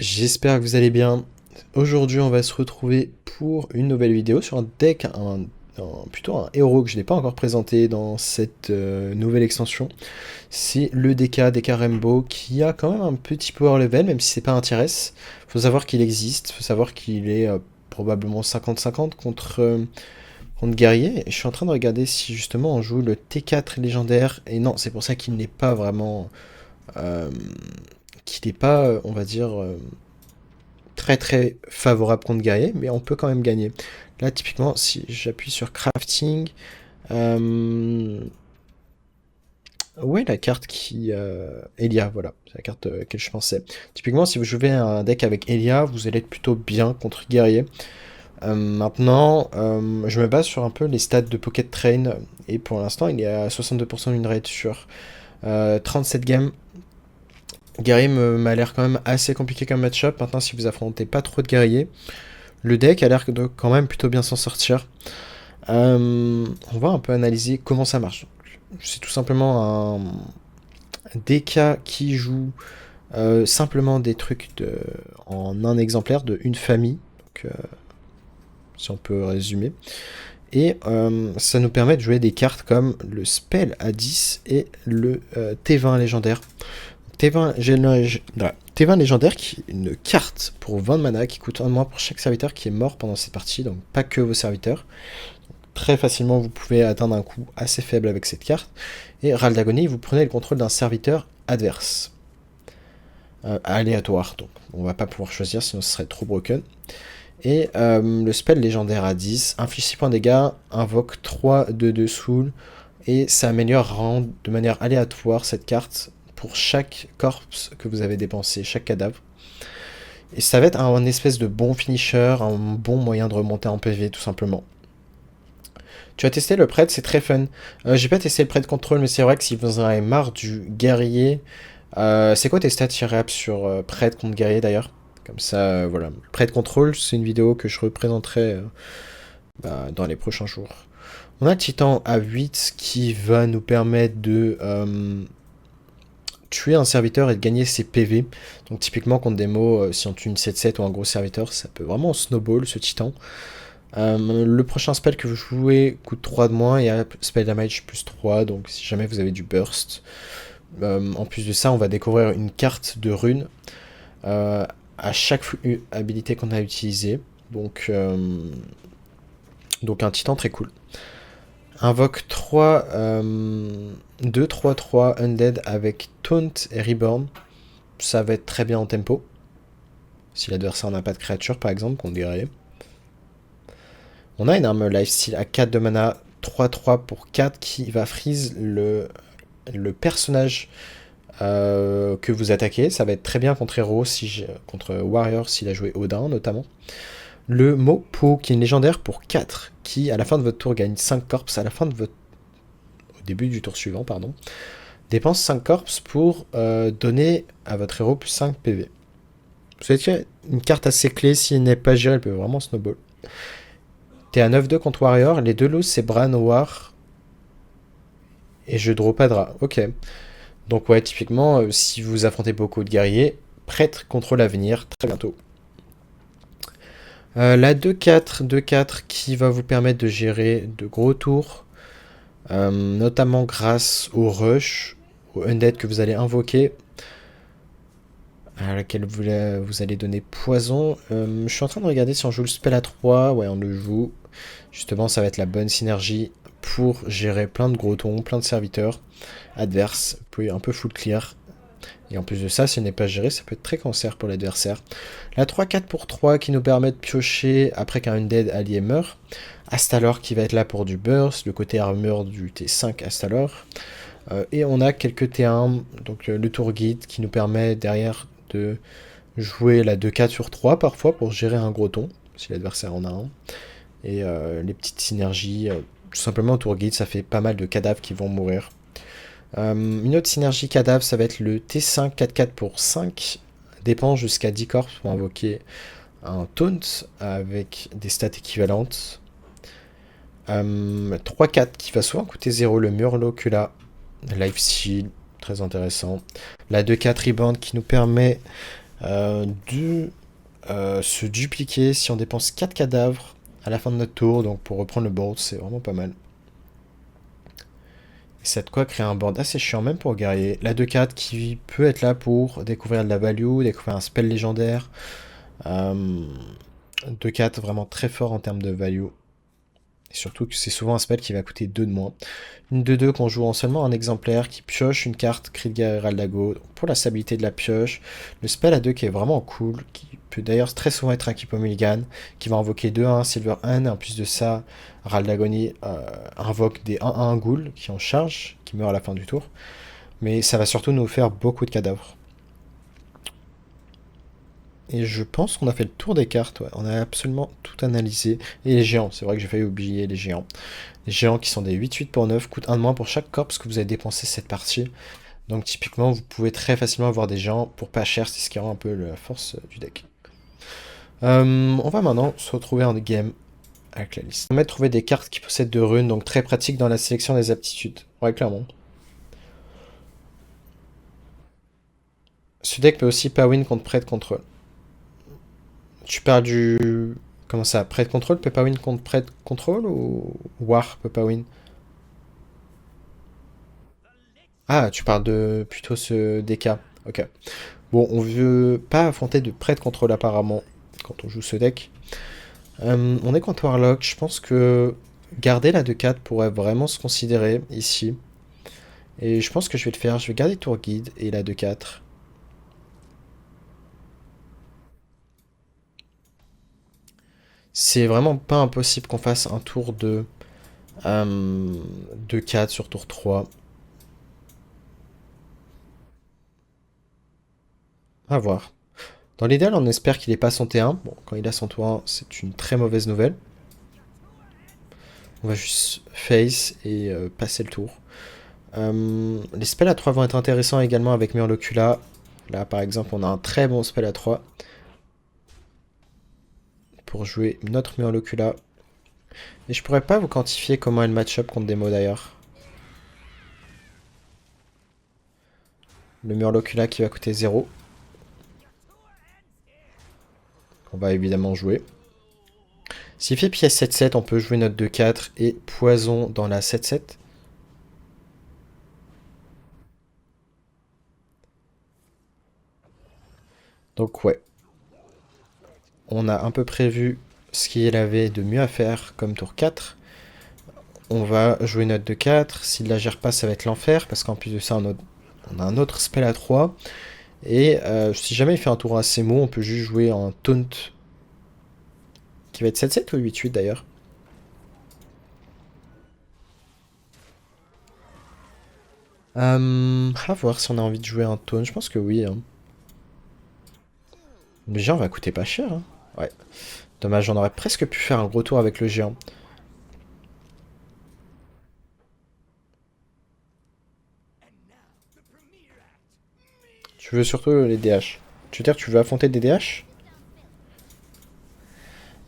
j'espère que vous allez bien. Aujourd'hui, on va se retrouver pour une nouvelle vidéo sur un deck, plutôt un héros que je n'ai pas encore présenté dans cette nouvelle extension. C'est le DK Rainbow qui a quand même un petit power level, même si c'est pas un tier S. Faut savoir qu'il existe, faut savoir qu'il est probablement 50-50 contre guerrier. Et je suis en train de regarder si justement on joue le T4 légendaire. Et non, c'est pour ça qu'il n'est pas vraiment... euh, qu'il n'est pas, on va dire, très très favorable contre guerrier, mais on peut quand même gagner. Là, typiquement, si j'appuie sur crafting, où est la carte qui... Elia, voilà, c'est la carte à laquelle je pensais. Typiquement, si vous jouez un deck avec Elia, vous allez être plutôt bien contre guerrier. Maintenant, je me base sur un peu les stats de Pocket Train, et pour l'instant, il est à 62% d'une rate sur 37 games. Guerrier m'a l'air quand même assez compliqué comme match-up. Maintenant, si vous affrontez pas trop de guerriers, le deck a l'air de quand même plutôt bien s'en sortir. On va un peu analyser comment ça marche. C'est tout simplement un DK qui joue simplement des trucs en un exemplaire de une famille. Donc, si on peut résumer. Et ça nous permet de jouer des cartes comme le Spell à 10 et le T20 légendaire. T20 légendaire qui est une carte pour 20 mana qui coûte 1 de moins pour chaque serviteur qui est mort pendant cette partie, donc pas que vos serviteurs. Très facilement vous pouvez atteindre un coût assez faible avec cette carte. Et Râle d'Agonie, vous prenez le contrôle d'un serviteur adverse. Aléatoire, donc on va pas pouvoir choisir sinon ce serait trop broken. Et le spell légendaire à 10, inflige 6 points de dégâts, invoque 3 de soul, et ça améliore de manière aléatoire cette carte pour chaque corpse que vous avez dépensé, chaque cadavre. Et ça va être un espèce de bon finisher, un bon moyen de remonter en PV tout simplement. Tu as testé le prêtre, c'est très fun. J'ai pas testé le prêtre contrôle, mais c'est vrai que si vous en avez marre du guerrier... c'est quoi tes stats réap sur prêtre contre guerrier d'ailleurs? Comme ça, voilà. Prêtre contrôle, c'est une vidéo que je représenterai dans les prochains jours. On a Titan à 8 qui va nous permettre de tuer un serviteur et de gagner ses PV. Donc typiquement contre des mots, si on tue une 7-7 ou un gros serviteur, ça peut vraiment snowball ce Titan. Le prochain spell que vous jouez coûte 3 de moins et a spell damage plus 3, donc si jamais vous avez du burst. En plus de ça, on va découvrir une carte de rune à chaque habilité qu'on a utilisée. Donc un titan très cool. Invoque 3, 2, 3, 3 Undead avec Taunt et Reborn. Ça va être très bien en tempo. Si l'adversaire n'a pas de créature, par exemple, qu'on dirait. On a une arme lifesteal à 4 de mana, 3-3 pour 4 qui va freeze le personnage que vous attaquez. Ça va être très bien contre héros, contre warrior s'il a joué Odin notamment. Le Mopo qui est une légendaire pour 4 qui à la fin de votre tour gagne 5 corps à la fin de votre... au début du tour suivant, pardon. Dépense 5 corps pour donner à votre héros plus 5 PV. C'est une carte assez clé, si elle n'est pas gérée, elle peut vraiment snowball. T'es à 9-2 contre warrior, les deux lots c'est Bran War et je draw pas de rat. Ok. Donc ouais, typiquement, si vous affrontez beaucoup de guerriers, prêtre contrôle l'avenir très bientôt. La 2-4 qui va vous permettre de gérer de gros tours, notamment grâce au rush, au undead que vous allez invoquer, à laquelle vous allez donner poison. Je suis en train de regarder si on joue le spell à 3, ouais on le joue. Justement ça va être la bonne synergie pour gérer plein de gros tons, plein de serviteurs adverses. Vous pouvez un peu full clear. Et en plus de ça, si elle n'est pas gérée, ça peut être très cancer pour l'adversaire. La 3-4 pour 3 qui nous permet de piocher après qu'un undead allié meurt. Astalor qui va être là pour du burst, le côté armure du T5 Astalor. Et on a quelques T1, donc le tour guide qui nous permet derrière de jouer la 2-4 sur 3 parfois pour gérer un gros ton, si l'adversaire en a un. Et les petites synergies, tout simplement tour guide, ça fait pas mal de cadavres qui vont mourir. Une autre synergie cadavre, ça va être le T5 4-4 pour 5. Dépense jusqu'à 10 corps pour invoquer un taunt avec des stats équivalentes. 3-4 qui va souvent coûter 0, le Murlocula, Life Shield, très intéressant. La 2-4 Rebound qui nous permet De se dupliquer si on dépense 4 cadavres à la fin de notre tour. Donc pour reprendre le board, c'est vraiment pas mal. Et ça de quoi créer un board assez chiant, même pour guerrier. La 2-4 qui peut être là pour découvrir de la value, découvrir un spell légendaire. 2-4 vraiment très fort en termes de value. Et surtout que c'est souvent un spell qui va coûter 2 de moins. Une 2-2 qu'on joue en seulement un exemplaire, qui pioche une carte Cri de guerre Heraldago pour la stabilité de la pioche. Le spell à 2 qui est vraiment cool, qui peut d'ailleurs très souvent être un Keeper Mulligan, qui va invoquer 2-1 Silver Hand, et en plus de ça, Heraldagoni invoque des 1-1 Ghoul qui en charge, qui meurt à la fin du tour. Mais ça va surtout nous faire beaucoup de cadavres. Et je pense qu'on a fait le tour des cartes, ouais. On a absolument tout analysé. Et les géants, c'est vrai que j'ai failli oublier les géants. Les géants qui sont des 8-8 pour 9, coûtent 1 de moins pour chaque corps que vous avez dépensé cette partie. Donc typiquement, vous pouvez très facilement avoir des géants pour pas cher, c'est ce qui rend un peu la force du deck. On va maintenant se retrouver en game avec la liste. On va trouver des cartes qui possèdent de runes, donc très pratique dans la sélection des aptitudes. Ouais, clairement. Ce deck peut aussi pas win contre prêt de contrôle. Tu parles du... Comment ça? Prêt de contrôle peut pas win contre prêt de contrôle ou War peut pas win? Ah, tu parles de plutôt ce DK. Ok. Bon, on veut pas affronter de prêt de contrôle apparemment quand on joue ce deck. On est contre Warlock. Je pense que garder la 2-4 pourrait vraiment se considérer ici. Et je pense que je vais le faire. Je vais garder Tour Guide et la 2-4. C'est vraiment pas impossible qu'on fasse un tour de 2-4 sur tour 3. À voir. Dans l'idéal, on espère qu'il n'ait pas son T1. Bon, quand il a son T1, c'est une très mauvaise nouvelle. On va juste face et passer le tour. Les spells à 3 vont être intéressants également avec Murlocula. Là, par exemple, on a un très bon spell à 3 pour jouer notre Murlocula. Et je pourrais pas vous quantifier comment est le match-up contre Demo d'ailleurs. Le Murlocula qui va coûter 0. On va évidemment jouer. S'il fait pièce 7-7, on peut jouer notre 2-4 et poison dans la 7-7. Donc ouais. On a un peu prévu ce qu'il avait de mieux à faire comme tour 4. On va jouer notre 2-4. S'il la gère pas, ça va être l'enfer. Parce qu'en plus de ça, on a un autre spell à 3. Et si jamais il fait un tour assez mou, on peut juste jouer en taunt. Qui va être 7-7 ou 8-8 d'ailleurs. À voir si on a envie de jouer un taunt. Je pense que oui. Hein. Le géant va coûter pas cher. Hein. Ouais. Dommage, on aurait presque pu faire un gros tour avec le géant. Tu veux surtout les DH. Tu veux dire que tu veux affronter des DH?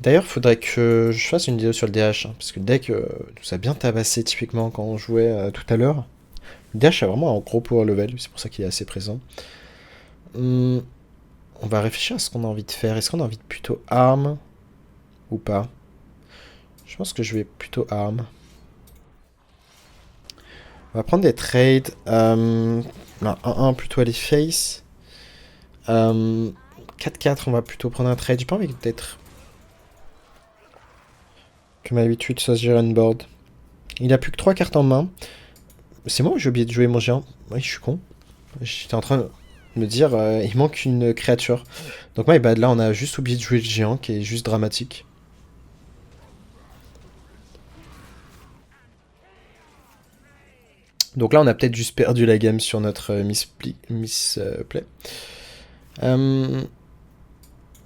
D'ailleurs, faudrait que je fasse une vidéo sur le DH. Hein, parce que le deck nous a bien tabassé typiquement quand on jouait tout à l'heure. Le DH a vraiment un gros power level. C'est pour ça qu'il est assez présent. On va réfléchir à ce qu'on a envie de faire. Est-ce qu'on a envie de plutôt arme ou pas? Je pense que je vais plutôt arme. On va prendre des trades. Non, 1-1 plutôt aller face. 4-4, on va plutôt prendre un trade. J'ai pas envie d'être... Que ma 8-8 soit géré on board. Il a plus que 3 cartes en main. C'est moi ou j'ai oublié de jouer mon géant? Oui, je suis con. J'étais en train de me dire, il manque une créature. Donc my bad, là on a juste oublié de jouer le géant, qui est juste dramatique. Donc là on a peut-être juste perdu la game sur notre misplay.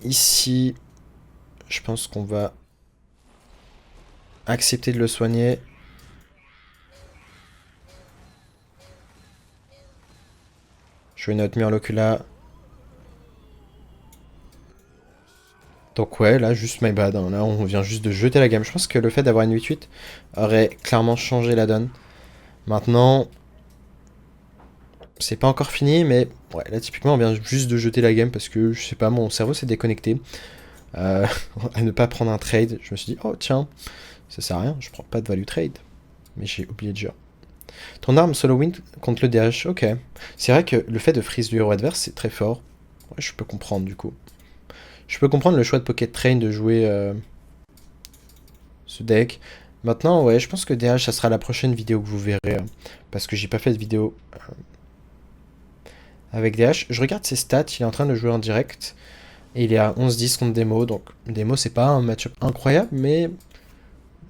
Ici, je pense qu'on va accepter de le soigner. Jouer notre Murlocula. Donc ouais, là, juste my bad. Hein. Là, on vient juste de jeter la gamme. Je pense que le fait d'avoir une 8-8 aurait clairement changé la donne. Maintenant, c'est pas encore fini, mais ouais, là typiquement on vient juste de jeter la game parce que je sais pas, mon cerveau s'est déconnecté euh, à ne pas prendre un trade. Je me suis dit, oh tiens, ça sert à rien, je prends pas de value trade. Mais j'ai oublié déjà. Ton arme solo win contre le DH, ok. C'est vrai que le fait de freeze le héros adverse c'est très fort. Ouais, je peux comprendre du coup. Je peux comprendre le choix de Pocket Train de jouer ce deck. Maintenant, ouais, je pense que DH, ça sera la prochaine vidéo que vous verrez. Parce que j'ai pas fait de vidéo avec DH. Je regarde ses stats, il est en train de jouer en direct. Et il est à 11-10 contre Demo. Donc, Demo, c'est pas un match-up incroyable, mais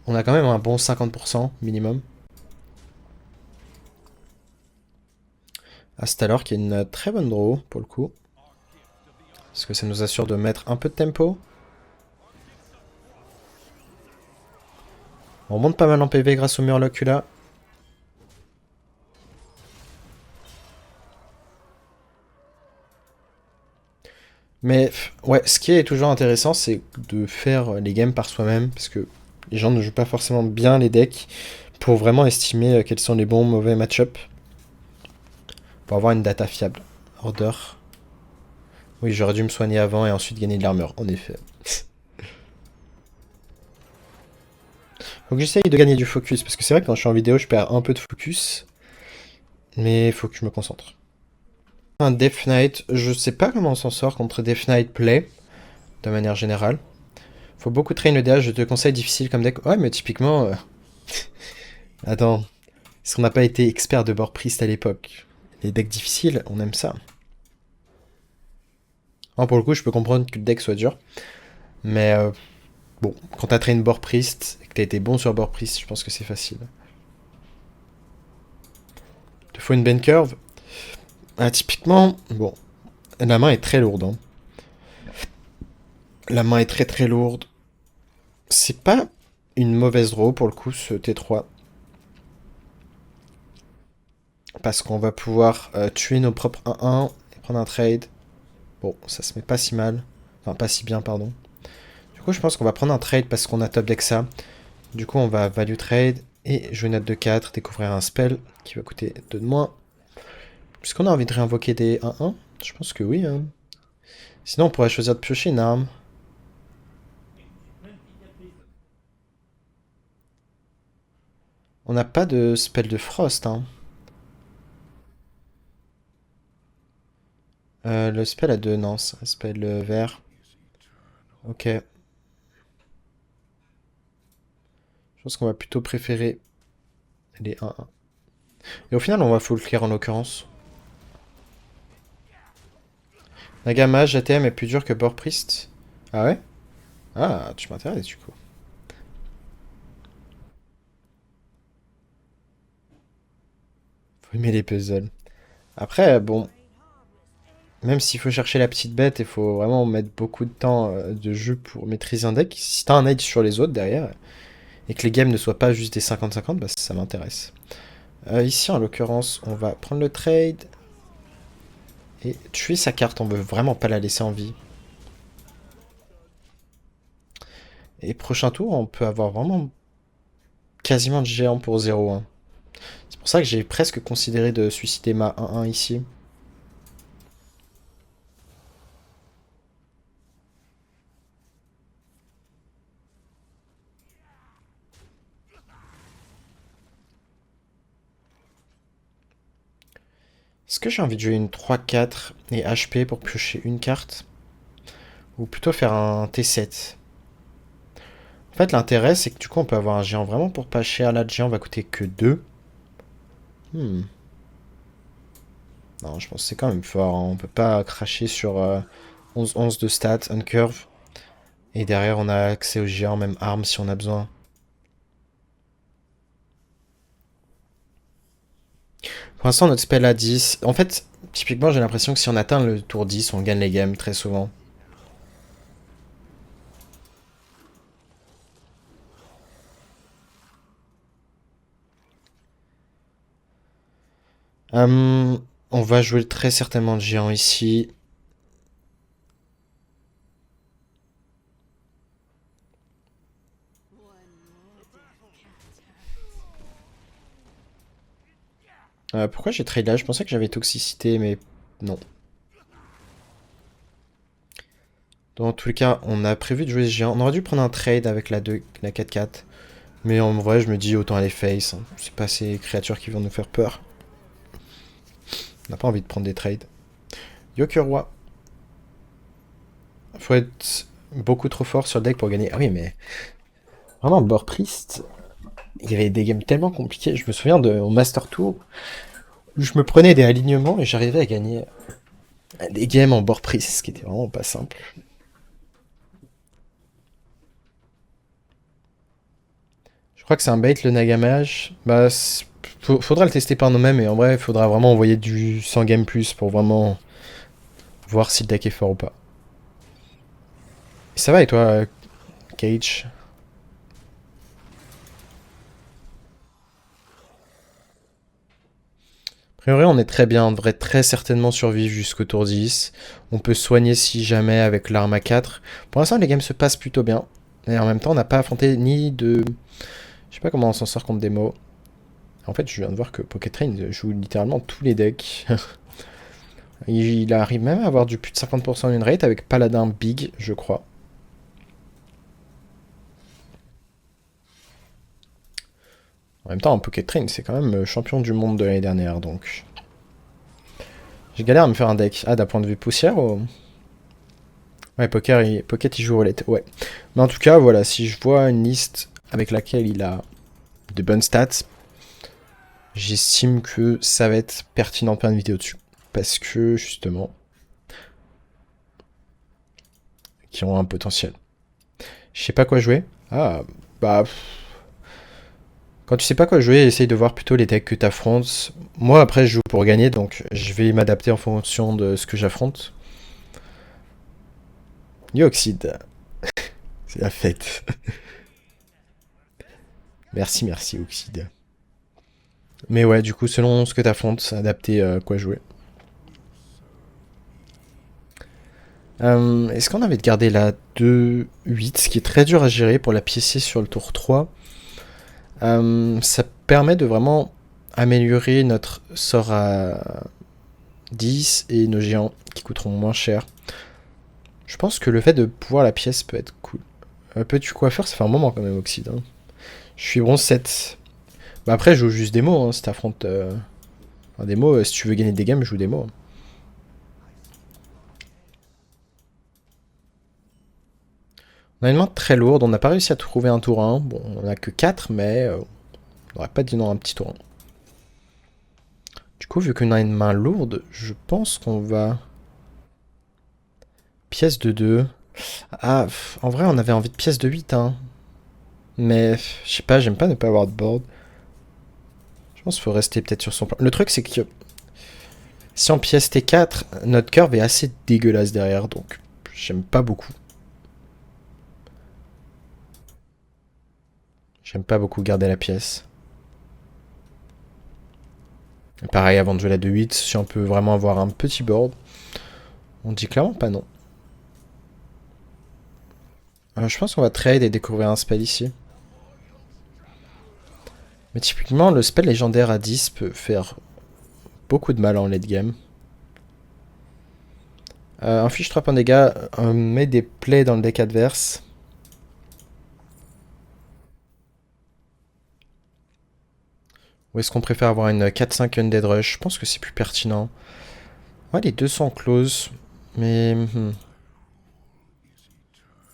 on a quand même un bon 50% minimum. Astalor qui est une très bonne draw pour le coup. Parce que ça nous assure de mettre un peu de tempo. On monte pas mal en PV grâce au Murloc là. Mais ouais, ce qui est toujours intéressant, c'est de faire les games par soi-même, parce que les gens ne jouent pas forcément bien les decks pour vraiment estimer quels sont les bons, mauvais match-up, pour avoir une data fiable. Order. Oui, j'aurais dû me soigner avant et ensuite gagner de l'armure, en effet. Faut que j'essaye de gagner du focus, parce que c'est vrai que quand je suis en vidéo, je perds un peu de focus, mais il faut que je me concentre. Un Death Knight, je sais pas comment on s'en sort contre Death Knight Play, de manière générale. Faut beaucoup train le DH, je te conseille difficile comme deck. Ouais, mais typiquement... Attends, est-ce qu'on n'a pas été expert de board priest à l'époque? Les decks difficiles, on aime ça. Non, pour le coup, je peux comprendre que le deck soit dur. Mais bon, quand t'as train board priest et que t'as été bon sur board priest, je pense que c'est facile. Il te faut une bend curve. Ah, typiquement, bon, la main est très lourde. Hein. La main est très très lourde. C'est pas une mauvaise draw pour le coup, ce T3. Parce qu'on va pouvoir tuer nos propres 1-1 et prendre un trade. Bon, ça se met pas si mal. Enfin, pas si bien, pardon. Du coup, je pense qu'on va prendre un trade parce qu'on a top deck ça. Du coup, on va value trade et jouer notre 2-4, découvrir un spell qui va coûter 2 de moins. Est-ce qu'on a envie de réinvoquer des 1-1? Je pense que oui. Hein. Sinon, on pourrait choisir de piocher une arme. On n'a pas de spell de frost. Hein. Le spell a 2, non, c'est un spell vert. Ok. Je pense qu'on va plutôt préférer les 1-1. Et au final, on va full clear en l'occurrence. Nagama, JTM est plus dur que Board Priest. Ah ouais? Ah, tu m'intéresses du coup. Faut aimer les puzzles. Après, bon, même s'il faut chercher la petite bête, il faut vraiment mettre beaucoup de temps de jeu pour maîtriser un deck. Si t'as un edge sur les autres derrière, et que les games ne soient pas juste des 50-50, bah ça m'intéresse. Ici, en l'occurrence, on va prendre le trade et tuer sa carte. On veut vraiment pas la laisser en vie. Et prochain tour, on peut avoir vraiment quasiment de géant pour 0-1. C'est pour ça que j'ai presque considéré de suicider ma 1-1 ici. Est-ce que j'ai envie de jouer une 3-4 et HP pour piocher une carte? Ou plutôt faire un T7? En fait, l'intérêt, c'est que du coup, on peut avoir un géant vraiment pour pas cher. Là, le géant va coûter que 2. Hmm. Non, je pense que c'est quand même fort. Hein. On peut pas cracher sur 11-11 de stats, uncurve. Et derrière, on a accès au géant, même arme si on a besoin. Pour l'instant, notre spell a 10. En fait, typiquement, j'ai l'impression que si on atteint le tour 10, on gagne les games très souvent. On va jouer très certainement le géant ici. Pourquoi j'ai trade là? Je pensais que j'avais toxicité, mais non. Dans tous les cas, on a prévu de jouer ce géant. On aurait dû prendre un trade avec la 4-4. Mais en vrai, je me dis autant aller face, hein. C'est pas ces créatures qui vont nous faire peur. On n'a pas envie de prendre des trades. Roi. Faut être beaucoup trop fort sur le deck pour gagner. Ah oui, mais vraiment, Bord Priest, il y avait des games tellement compliqués. Je me souviens de mon Master Tour où je me prenais des alignements et j'arrivais à gagner des games en Bord Priest, ce qui était vraiment pas simple. Je crois que c'est un bait le Nagamage. Bah, faudra le tester par nous-mêmes et en vrai, il faudra vraiment envoyer du 100 game plus pour vraiment voir si le deck est fort ou pas. Ça va et toi, Cage? A priori, on est très bien. On devrait très certainement survivre jusqu'au tour 10. On peut soigner si jamais avec l'arme à 4. Pour l'instant, les games se passent plutôt bien. Et en même temps, on n'a pas affronté ni de... Je sais pas comment on s'en sort contre des mots. En fait, je viens de voir que Pocket Train joue littéralement tous les decks. Il arrive même à avoir du plus de 50% win rate avec Paladin Big, je crois. En même temps, Pocket Train, c'est quand même champion du monde de l'année dernière, donc... J'ai galère à me faire un deck. Ah, d'un point de vue poussière ou... Ouais, Pocket, il joue roulette, ouais. Mais en tout cas, voilà, si je vois une liste avec laquelle il a de bonnes stats, j'estime que ça va être pertinent de faire une vidéo dessus. Parce que, justement, qui ont un potentiel. Je sais pas quoi jouer. Ah, bah... Quand tu sais pas quoi jouer, essaye de voir plutôt les decks que t'affrontes. Moi, après, je joue pour gagner, donc je vais m'adapter en fonction de ce que j'affronte. Yoxid, c'est la fête. Merci, merci, Oxide. Mais ouais, du coup, selon ce que t'affrontes, adapter quoi jouer. Est-ce qu'on a envie de garder la 2-8, ce qui est très dur à gérer pour la piécer sur le tour 3. Ça permet de vraiment améliorer notre sort à 10 et nos géants qui coûteront moins cher. Je pense que le fait de pouvoir la pièce peut être cool. Peux-tu quoi faire? Ça fait un moment quand même, Oxide. Hein. Je suis bronze 7. Bah après, je joue juste des mots, hein, si t'affrontes... des mots, si tu veux gagner des games, joue des mots. On a une main très lourde, on n'a pas réussi à trouver un tour 1. Bon, on a que 4, mais on n'aurait pas dit non à un petit tour 1. Du coup, vu qu'on a une main lourde, je pense qu'on va... Pièce de 2. Ah, en vrai, on avait envie de pièce de 8, hein. Mais, je sais pas, j'aime pas ne pas avoir de board. Je pense qu'il faut rester peut-être sur son plan. Le truc, c'est que si on pièce T4, notre curve est assez dégueulasse derrière, donc j'aime pas beaucoup. J'aime pas beaucoup garder la pièce. Et pareil, avant de jouer la 2-8, si on peut vraiment avoir un petit board, on dit clairement pas non. Je pense qu'on va trade et découvrir un spell ici. Mais typiquement, le spell légendaire à 10 peut faire beaucoup de mal en late game. Inflige 3 points de dégâts, met des plays dans le deck adverse. Ou est-ce qu'on préfère avoir une 4-5 Undead Rush? Je pense que c'est plus pertinent. Ouais, les deux sont close. Mais...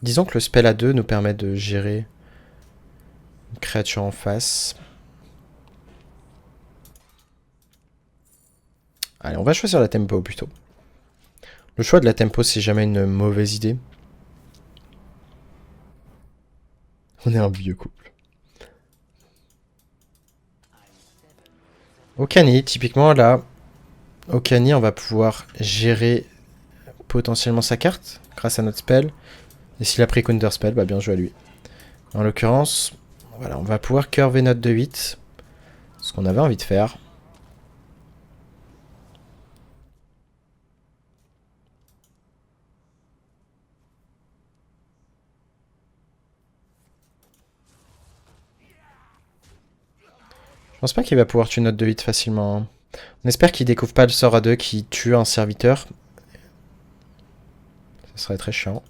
disons que le spell à 2 nous permet de gérer une créature en face. Allez, on va choisir la tempo plutôt. Le choix de la tempo, c'est jamais une mauvaise idée. On est un vieux couple. Okani, typiquement là, Okani, on va pouvoir gérer potentiellement sa carte grâce à notre spell. Et s'il a pris counter spell, bah bien joué à lui. En l'occurrence, voilà, on va pouvoir curver notre 2-8. Ce qu'on avait envie de faire. Je pense pas qu'il va pouvoir tuer notre 2-8 facilement. Hein. On espère qu'il découvre pas le sort à 2 qui tue un serviteur. Ça serait très chiant.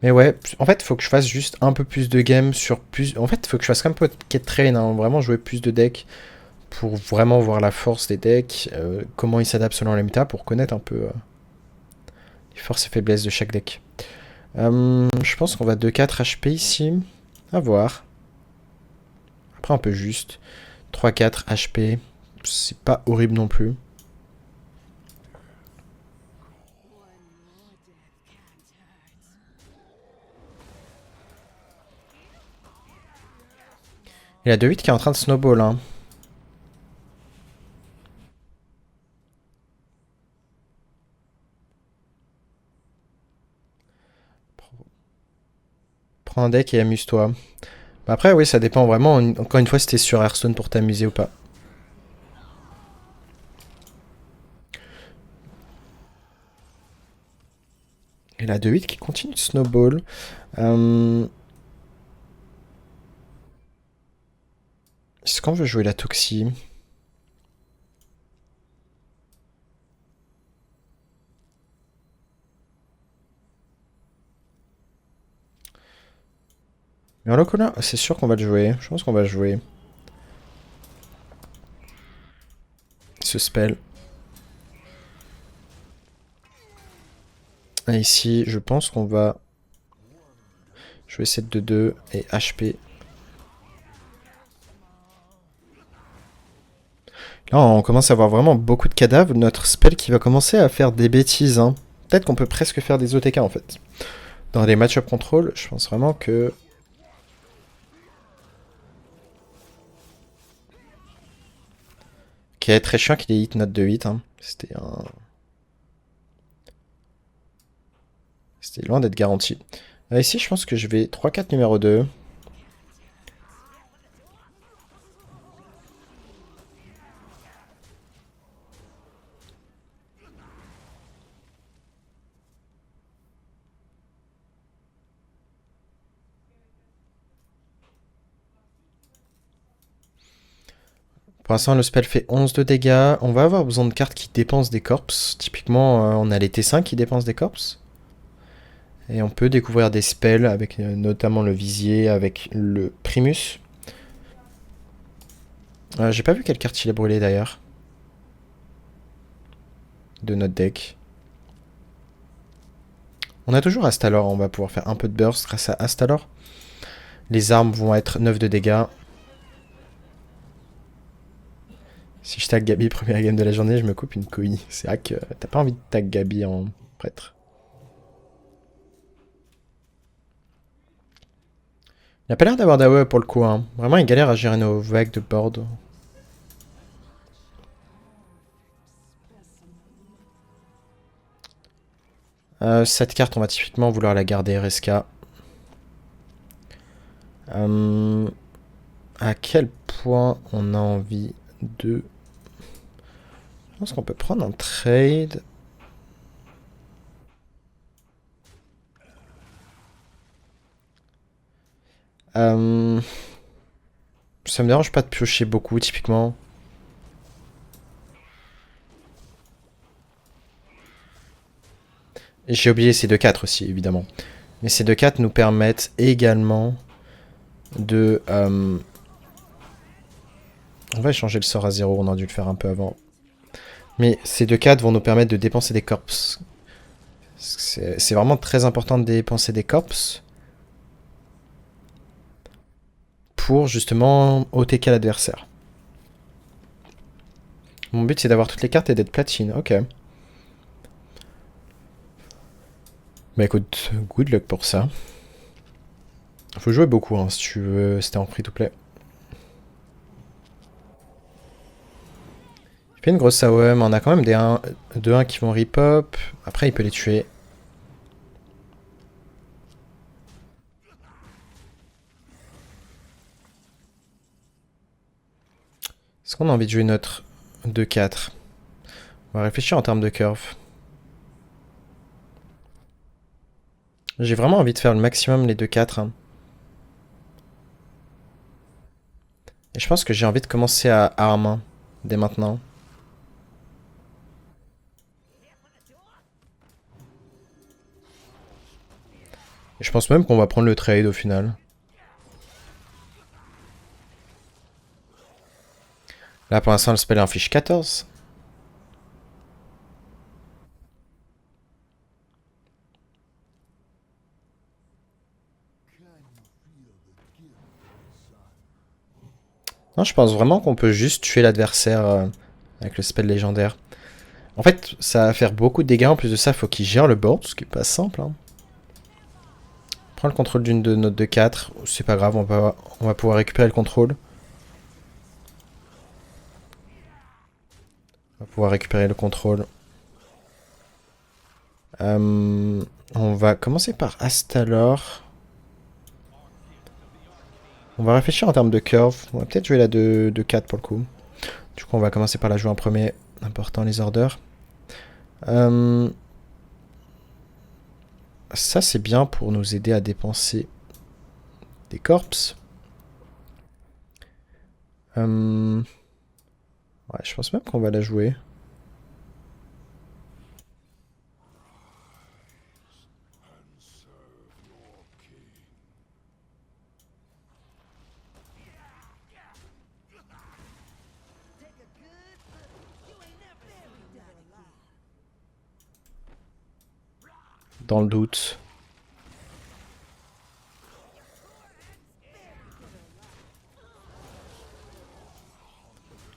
Mais ouais, en fait, il faut que je fasse juste un peu plus de games sur plus... En fait, il faut que je fasse comme Pocket Train, hein, vraiment jouer plus de decks pour vraiment voir la force des decks, comment ils s'adaptent selon les méta, pour connaître un peu les forces et faiblesses de chaque deck. Je pense qu'on va 2-4 HP ici. À voir. Après, on peut juste 3-4 HP. C'est pas horrible non plus. Il y a 2-8 qui est en train de snowball, hein. Prends un deck et amuse-toi. Après, oui, ça dépend vraiment, encore une fois, si t'es sur Hearthstone pour t'amuser ou pas. Et la 2-8 qui continue de snowball. Est-ce qu'on veut jouer la Toxie? Mais en local, c'est sûr qu'on va le jouer. Je pense qu'on va le jouer. Ce spell. Et ici, je pense qu'on va jouer cette 2-2 et HP. Là, on commence à avoir vraiment beaucoup de cadavres. Notre spell qui va commencer à faire des bêtises, hein. Peut-être qu'on peut presque faire des OTK en fait. Dans les match-up control, je pense vraiment que... Ok, très chiant qu'il ait hit note de 8. Hein. C'était un... C'était loin d'être garanti. Ici, je pense que je vais 3-4 numéro 2. Pour l'instant, le spell fait 11 de dégâts. On va avoir besoin de cartes qui dépensent des corpses. Typiquement, on a les T5 qui dépensent des corpses. Et on peut découvrir des spells avec notamment le visier, avec le Primus. J'ai pas vu quelle carte il a brûlé d'ailleurs. De notre deck. On a toujours Astalor, on va pouvoir faire un peu de burst grâce à Astalor. Les armes vont être 9 de dégâts. Si je tag Gabi première game de la journée, je me coupe une couille. C'est vrai que t'as pas envie de tag Gabi en prêtre. Il a pas l'air d'avoir d'AOE pour le coup. Hein. Vraiment, il galère à gérer nos vagues de board. Cette carte, on va typiquement vouloir la garder, RSK. À quel point on a envie de... Je pense qu'on peut prendre un trade. Ça me dérange pas de piocher beaucoup, typiquement. J'ai oublié ces 2-4 aussi, évidemment. Mais ces 2-4 nous permettent également de... On va échanger le sort à 0, on aurait dû le faire un peu avant. Mais ces 2-4 vont nous permettre de dépenser des corpses. C'est vraiment très important de dépenser des corpses. Pour justement OTK l'adversaire. Mon but c'est d'avoir toutes les cartes et d'être platine, ok. Bah écoute, good luck pour ça. Faut jouer beaucoup hein, si tu veux, c'était en free to play. Il fait une grosse AOM, on a quand même des 2-1 qui vont rip-up. Après il peut les tuer. Est-ce qu'on a envie de jouer notre 2-4? On va réfléchir en termes de curve. J'ai vraiment envie de faire le maximum les 2-4. Hein. Et je pense que j'ai envie de commencer à arme. dès maintenant. Et je pense même qu'on va prendre le trade au final. Là pour l'instant le spell inflige 14. Non, je pense vraiment qu'on peut juste tuer l'adversaire avec le spell légendaire. En fait, ça va faire beaucoup de dégâts. En plus de ça, faut qu'il gère le board, ce qui est pas simple. Hein. Prends le contrôle d'une de notre 2-4. C'est pas grave, on va pouvoir récupérer le contrôle. On va pouvoir récupérer le contrôle. On va commencer par Astalor. On va réfléchir en termes de curve. On va peut-être jouer la 2-4 pour le coup. Du coup, on va commencer par la jouer en premier. Important les orders. Ça, c'est bien pour nous aider à dépenser des corps. Ouais, je pense même qu'on va la jouer. Dans le doute.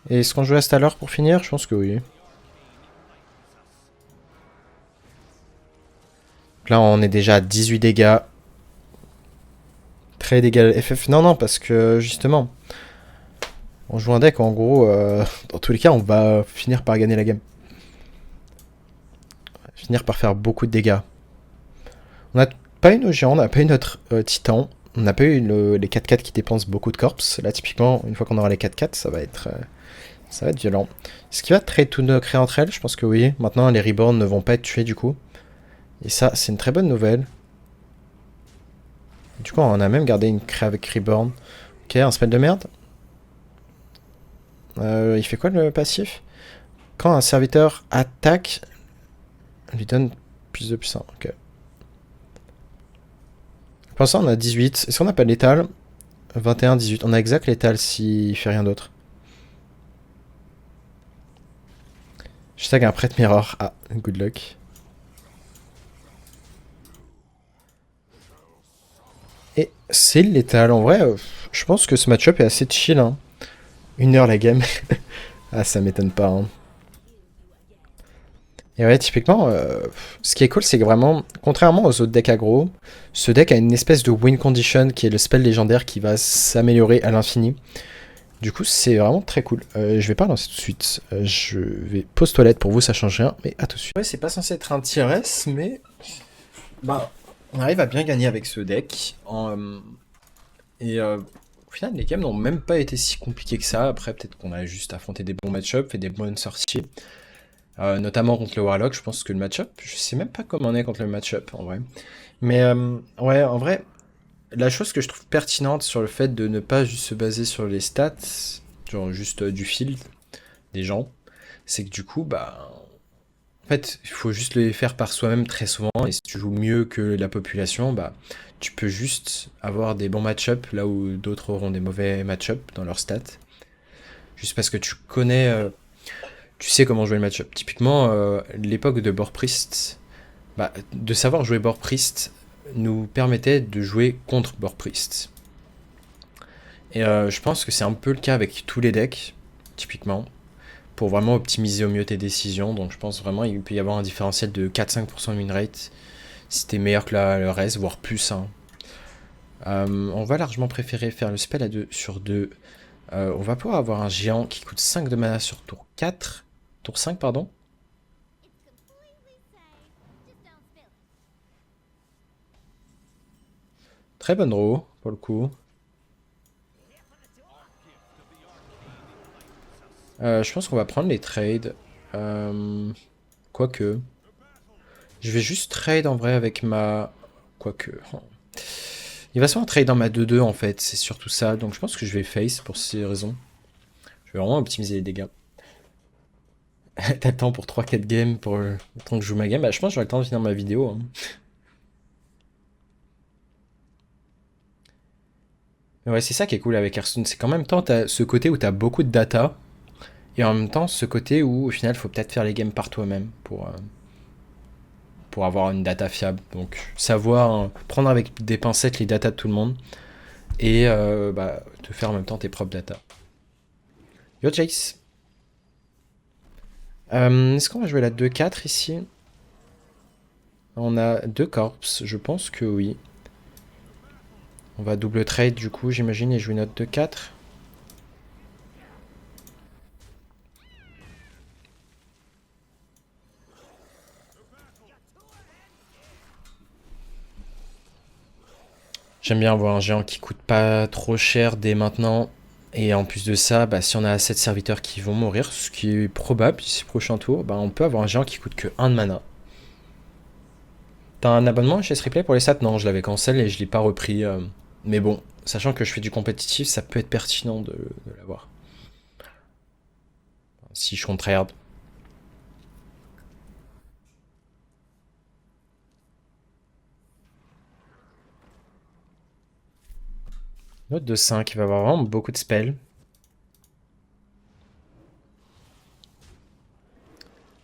Et est-ce qu'on joue à Astalor pour finir? Je pense que oui. Là, on est déjà à 18 dégâts. Très dégâts FF. Non, non, parce que justement, on joue un deck, en gros, dans tous les cas, on va finir par gagner la game. On va finir par faire beaucoup de dégâts. On n'a pas eu nos géants, on n'a pas eu notre titan. On n'a pas eu les 4-4 qui dépensent beaucoup de corps. Là, typiquement, une fois qu'on aura les 4-4, ça va être violent. Est-ce qu'il va trade tout nos créer entre elles? Je pense que oui. Maintenant, les Reborn ne vont pas être tués du coup. Et ça, c'est une très bonne nouvelle. Du coup, on a même gardé une crée avec Reborn. Ok, un spell de merde. Il fait quoi le passif? Quand un serviteur attaque, on lui donne plus de puissance. Ok. Pour l'instant, on a 18. Est-ce qu'on a pas létal? 21, 18. On a exact létal s'il fait rien d'autre. Je tag un prêtre mirror. Ah, good luck. Et c'est létal. En vrai, je pense que ce match-up est assez chill. Hein. 1 heure la game. Ah, ça m'étonne pas. Hein. Et ouais, typiquement, ce qui est cool, c'est que vraiment, contrairement aux autres decks aggro, ce deck a une espèce de win condition qui est le spell légendaire qui va s'améliorer à l'infini. Du coup, c'est vraiment très cool. Je vais pas lancer tout de suite. Je vais pause toilette pour vous, ça change rien, mais à tout de suite. Ouais, c'est pas censé être un TRS, mais bah, on arrive à bien gagner avec ce deck. Et au final, les games n'ont même pas été si compliqués que ça. Après, peut-être qu'on a juste affronté des bons match-ups, fait des bonnes sorties. Notamment contre le Warlock, je pense que le match-up, je sais même pas comment on est contre le match-up en vrai. Mais ouais, en vrai, la chose que je trouve pertinente sur le fait de ne pas juste se baser sur les stats, genre juste du field des gens, c'est que du coup, bah, en fait, il faut juste les faire par soi-même très souvent. Et si tu joues mieux que la population, bah, tu peux juste avoir des bons match-up là où d'autres auront des mauvais match-up dans leurs stats. Juste parce que tu connais. Tu sais comment jouer le match-up. Typiquement, l'époque de Borpriest, bah, de savoir jouer Borpriest nous permettait de jouer contre Borpriest. Et je pense que c'est un peu le cas avec tous les decks, typiquement, pour vraiment optimiser au mieux tes décisions. Donc je pense vraiment qu'il peut y avoir un différentiel de 4-5% de win rate si t'es meilleur que le reste, voire plus. Hein. On va largement préférer faire le spell à 2 sur 2. On va pouvoir avoir un géant qui coûte 5 de mana sur tour 4. Tour 5, pardon. Très bonne draw, pour le coup. Je pense qu'on va prendre les trades. Quoique. Je vais juste trade en vrai avec ma... Quoique. Il va souvent trade dans ma 2-2 en fait, c'est surtout ça. Donc je pense que je vais face pour ces raisons. Je vais vraiment optimiser les dégâts. T'as le temps pour 3-4 games pour le temps que je joue ma game? Bah, je pense que j'aurai le temps de finir ma vidéo, hein. Mais ouais, c'est ça qui est cool avec Hearthstone, c'est qu'en même temps, t'as ce côté où t'as beaucoup de data, et en même temps, ce côté où au final, faut peut-être faire les games par toi-même pour avoir une data fiable. Donc, savoir prendre avec des pincettes les datas de tout le monde, et bah, te faire en même temps tes propres datas. Yo, Jace. Est-ce qu'on va jouer la 2-4 ici? On a 2 corps, je pense que oui. On va double trade du coup, j'imagine, et jouer notre 2-4. J'aime bien avoir un géant qui coûte pas trop cher dès maintenant. Et en plus de ça, bah, si on a 7 serviteurs qui vont mourir, ce qui est probable d'ici le prochain tour, bah, on peut avoir un géant qui coûte que 1 de mana. T'as un abonnement chez Replay pour les stats? Non, je l'avais cancel et je l'ai pas repris. Mais bon, sachant que je fais du compétitif, ça peut être pertinent de l'avoir. Si je compte tryhard. Note de 5, il va avoir vraiment beaucoup de spells.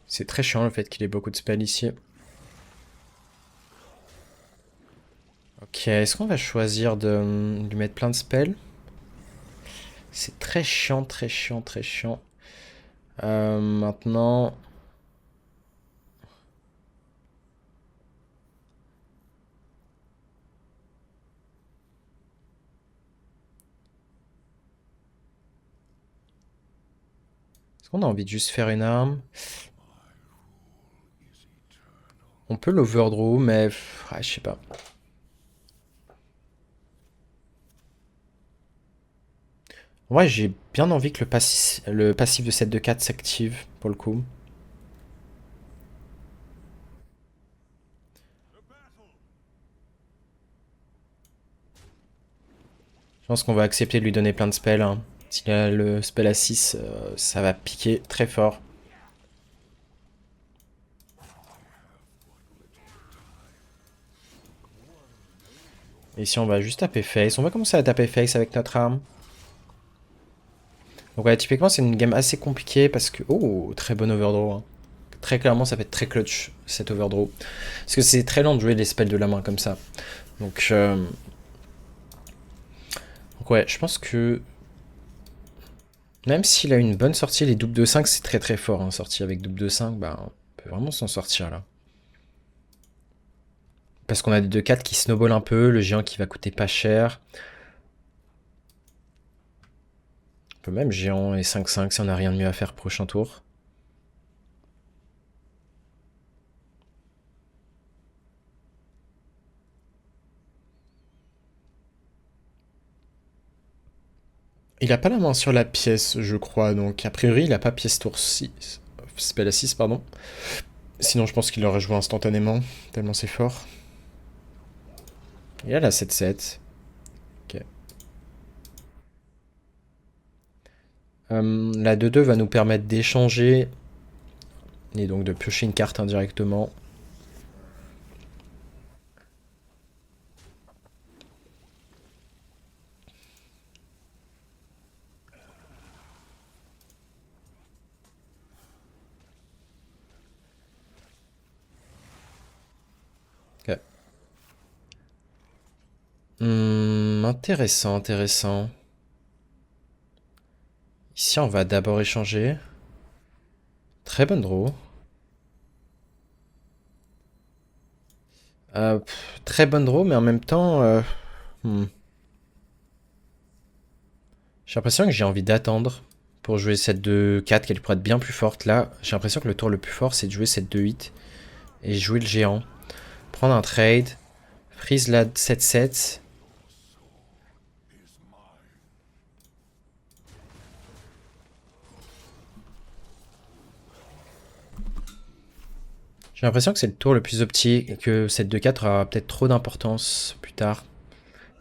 C'est très chiant le fait qu'il ait beaucoup de spells ici. Ok, est-ce qu'on va choisir de lui mettre plein de spells? C'est très chiant, très chiant, très chiant. Maintenant... Est-ce qu'on a envie de juste faire une arme? On peut l'overdraw, mais... Ah, je sais pas. En vrai, j'ai bien envie que le passif de cette 2-4 s'active, pour le coup. Je pense qu'on va accepter de lui donner plein de spells, hein. S'il a le spell à 6, ça va piquer très fort. Et ici, on va juste taper face. On va commencer à taper face avec notre arme. Donc ouais, typiquement, c'est une game assez compliquée parce que... Oh, très bon overdraw, hein. Très clairement, ça peut être très clutch, cet overdraw. Parce que c'est très lent de jouer les spells de la main comme ça. Donc ouais, je pense que... Même s'il a une bonne sortie, les doubles de 5, c'est très très fort. Hein. Sortie avec double de 5, bah, on peut vraiment s'en sortir là. Parce qu'on a des 2-4 qui snowball un peu, le géant qui va coûter pas cher. On peut même géant et 5-5 si on n'a rien de mieux à faire prochain tour. Il a pas la main sur la pièce, je crois, donc a priori il a pas pièce tour 6. Spell à 6, pardon. Sinon je pense qu'il l'aurait joué instantanément, tellement c'est fort. Il a la 7-7. Ok. La 2-2 va nous permettre d'échanger et donc de piocher une carte indirectement. Ok. Intéressant, intéressant. Ici, on va d'abord échanger. Très bonne draw. Très bonne draw, mais en même temps... J'ai l'impression que j'ai envie d'attendre pour jouer cette 2-4 qu'elle pourrait être bien plus forte. Là, j'ai l'impression que le tour le plus fort, c'est de jouer cette 2-8 et jouer le géant. Prendre un trade, freeze la 7-7. J'ai l'impression que c'est le tour le plus opti et que cette 2-4 aura peut-être trop d'importance plus tard.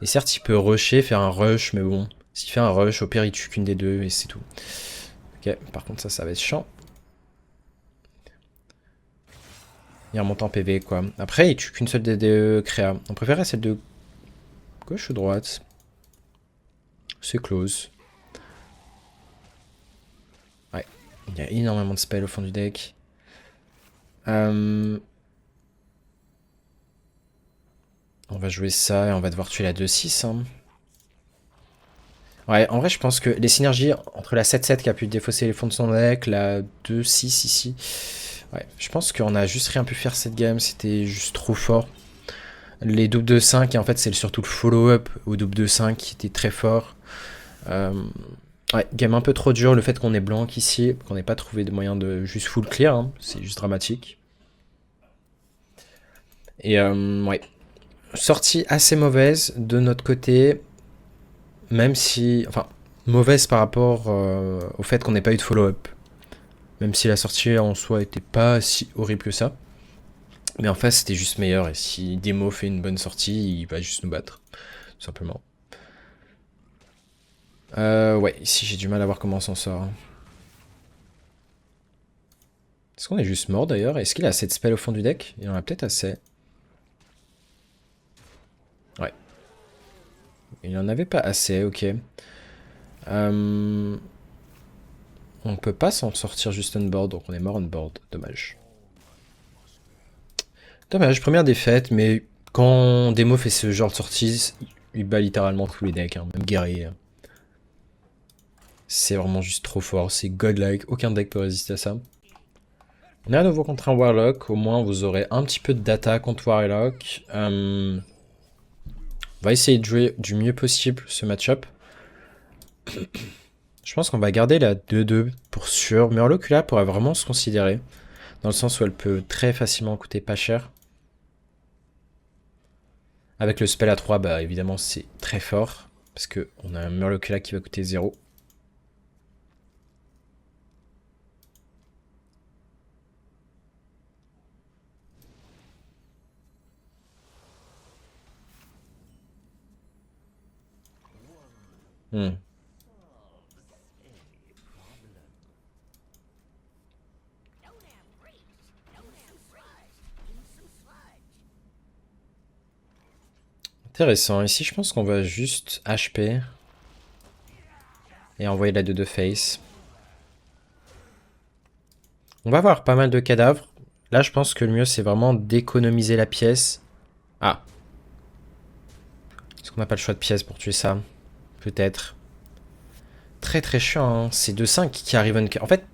Et certes, il peut rusher, faire un rush, mais bon, s'il fait un rush, au pire, il tue qu'une des deux et c'est tout. Ok, par contre, ça va être chiant. Il remonte en PV, quoi. Après, il tue qu'une seule des deux créas. On préférait celle de gauche ou droite? C'est close. Ouais. Il y a énormément de spells au fond du deck. On va jouer ça et on va devoir tuer la 2-6. Hein. Ouais, en vrai, je pense que les synergies entre la 7-7 qui a pu défausser les fonds de son deck, la 2-6 ici. Ouais, je pense qu'on a juste rien pu faire cette game. C'était juste trop fort. Les doubles de 5, et en fait, c'est surtout le follow-up au double de 5 qui était très fort. Ouais, game un peu trop dur. Le fait qu'on ait blanc ici, qu'on n'ait pas trouvé de moyen de juste full clear, hein, c'est juste dramatique. Et ouais, sortie assez mauvaise de notre côté, même si, enfin, mauvaise par rapport au fait qu'on n'ait pas eu de follow-up. Même si la sortie en soi était pas si horrible que ça. Mais en face, c'était juste meilleur. Et si Demo fait une bonne sortie, il va juste nous battre. Tout simplement. Ouais, ici j'ai du mal à voir comment on s'en sort. Est-ce qu'on est juste mort d'ailleurs? Est-ce qu'il a assez de spells au fond du deck? Il en a peut-être assez. Ouais. Il en avait pas assez, ok. On peut pas s'en sortir juste on board, donc on est mort on board. Dommage. Dommage, première défaite, mais quand Demo fait ce genre de sortie, il bat littéralement tous les decks, hein, même guerrier. C'est vraiment juste trop fort, c'est godlike, aucun deck peut résister à ça. On est à nouveau contre un Warlock, au moins vous aurez un petit peu de data contre Warlock. On va essayer de jouer du mieux possible ce match-up. Je pense qu'on va garder la 2-2 pour sûr, mais Horlocula pourrait vraiment se considérer, dans le sens où elle peut très facilement coûter pas cher. Avec le spell à 3, bah évidemment c'est très fort, parce qu'on a un Murlocula qui va coûter 0. Intéressant, ici je pense qu'on va juste HP et envoyer la 2-2 face. On va avoir pas mal de cadavres. Là je pense que le mieux c'est vraiment d'économiser la pièce. Ah. Est-ce qu'on n'a pas le choix de pièce pour tuer ça? Peut-être. Très très chiant, hein. C'est 2-5 qui arrive on curve. En fait,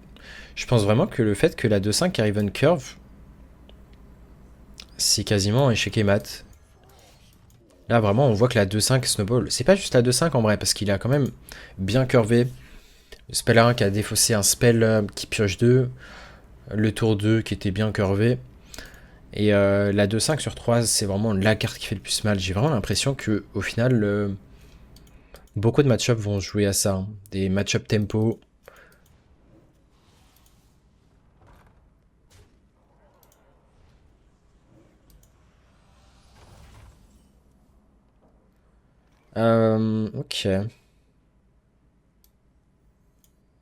je pense vraiment que le fait que la 2-5 arrive on curve, c'est quasiment échec et mat. Là vraiment on voit que la 2-5 snowball. C'est pas juste la 2-5 en vrai, parce qu'il a quand même bien curvé. Le spell 1 qui a défaussé un spell qui pioche 2. Le tour 2 qui était bien curvé. Et la 2-5 sur 3, c'est vraiment la carte qui fait le plus mal. J'ai vraiment l'impression que au final, beaucoup de match-up vont jouer à ça. Hein. Des match-up tempo. Ok.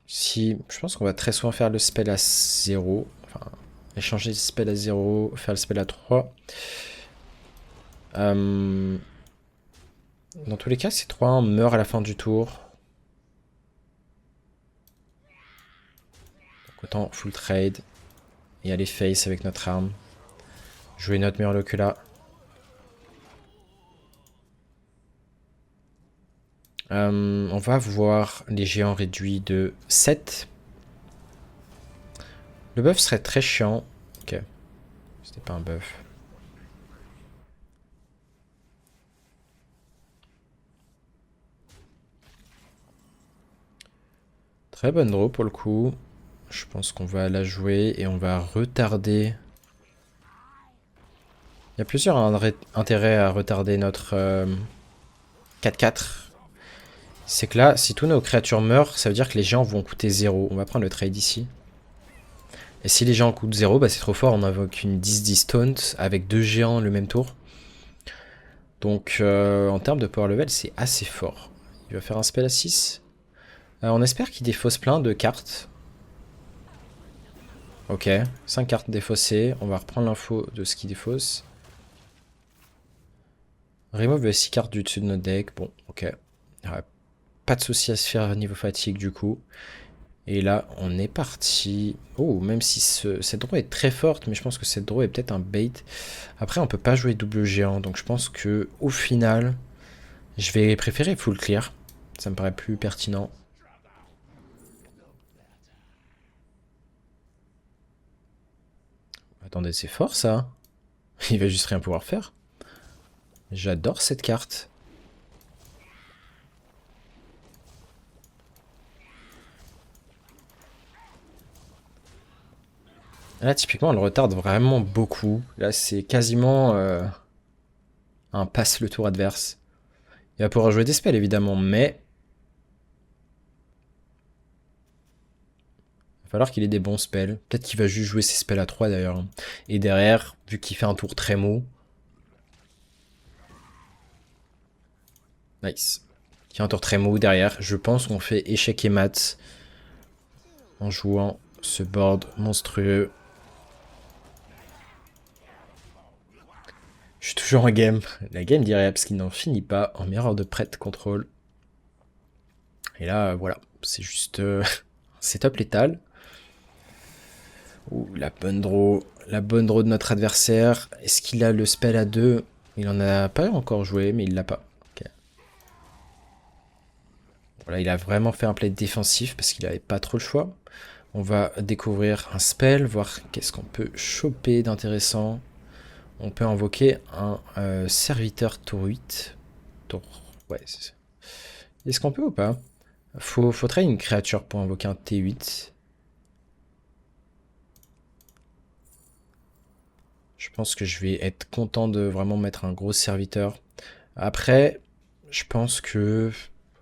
Si, je pense qu'on va très souvent faire le spell à 0. Enfin, échanger le spell à 0, faire le spell à 3. Dans tous les cas, ces 3 meurent à la fin du tour. Donc autant full trade. Et aller face avec notre arme. Jouer notre Murlocula. On va voir les géants réduits de 7. Le buff serait très chiant. Ok. C'était pas un buff. Très bonne draw pour le coup. Je pense qu'on va la jouer et on va retarder. Il y a plusieurs intérêts à retarder notre 4-4. C'est que là, si tous nos créatures meurent, ça veut dire que les géants vont coûter 0. On va prendre le trade ici. Et si les géants coûtent 0, bah c'est trop fort. On invoque une 10-10 taunt avec 2 géants le même tour. Donc en termes de power level, c'est assez fort. Il va faire un spell à 6. On espère qu'il défausse plein de cartes. Ok, 5 cartes défaussées. On va reprendre l'info de ce qui défausse. Remove 6 cartes du dessus de notre deck. Bon, ok. Ouais, pas de souci à se faire niveau fatigue du coup. Et là, on est parti. Oh, même si cette draw est très forte, mais je pense que cette draw est peut-être un bait. Après, on peut pas jouer double géant, donc je pense que au final, je vais préférer full clear. Ça me paraît plus pertinent. Attendez, c'est fort ça. Il va juste rien pouvoir faire. J'adore cette carte. Là, typiquement, elle retarde vraiment beaucoup. Là, c'est quasiment un passe le tour adverse. Il va pouvoir jouer des spells, évidemment, mais il va falloir qu'il ait des bons spells. Peut-être qu'il va juste jouer ses spells à 3 d'ailleurs. Et derrière, vu qu'il fait un tour très mou. Nice. Qui a un tour très mou derrière. Je pense qu'on fait échec et mat en jouant ce board monstrueux. Je suis toujours en game. La game dirait parce qu'il n'en finit pas en mirror de prête contrôle. Et là, voilà. C'est juste setup létal. Ouh, la bonne draw. La bonne draw de notre adversaire. Est-ce qu'il a le spell à 2? Il en a pas encore joué, mais il l'a pas. Okay. Voilà, il a vraiment fait un play défensif parce qu'il avait pas trop le choix. On va découvrir un spell, voir qu'est-ce qu'on peut choper d'intéressant. On peut invoquer un serviteur tour 8. Tour... Ouais, c'est... Est-ce qu'on peut ou pas? Faudrait une créature pour invoquer un T8. Je pense que je vais être content de vraiment mettre un gros serviteur. Après, je pense que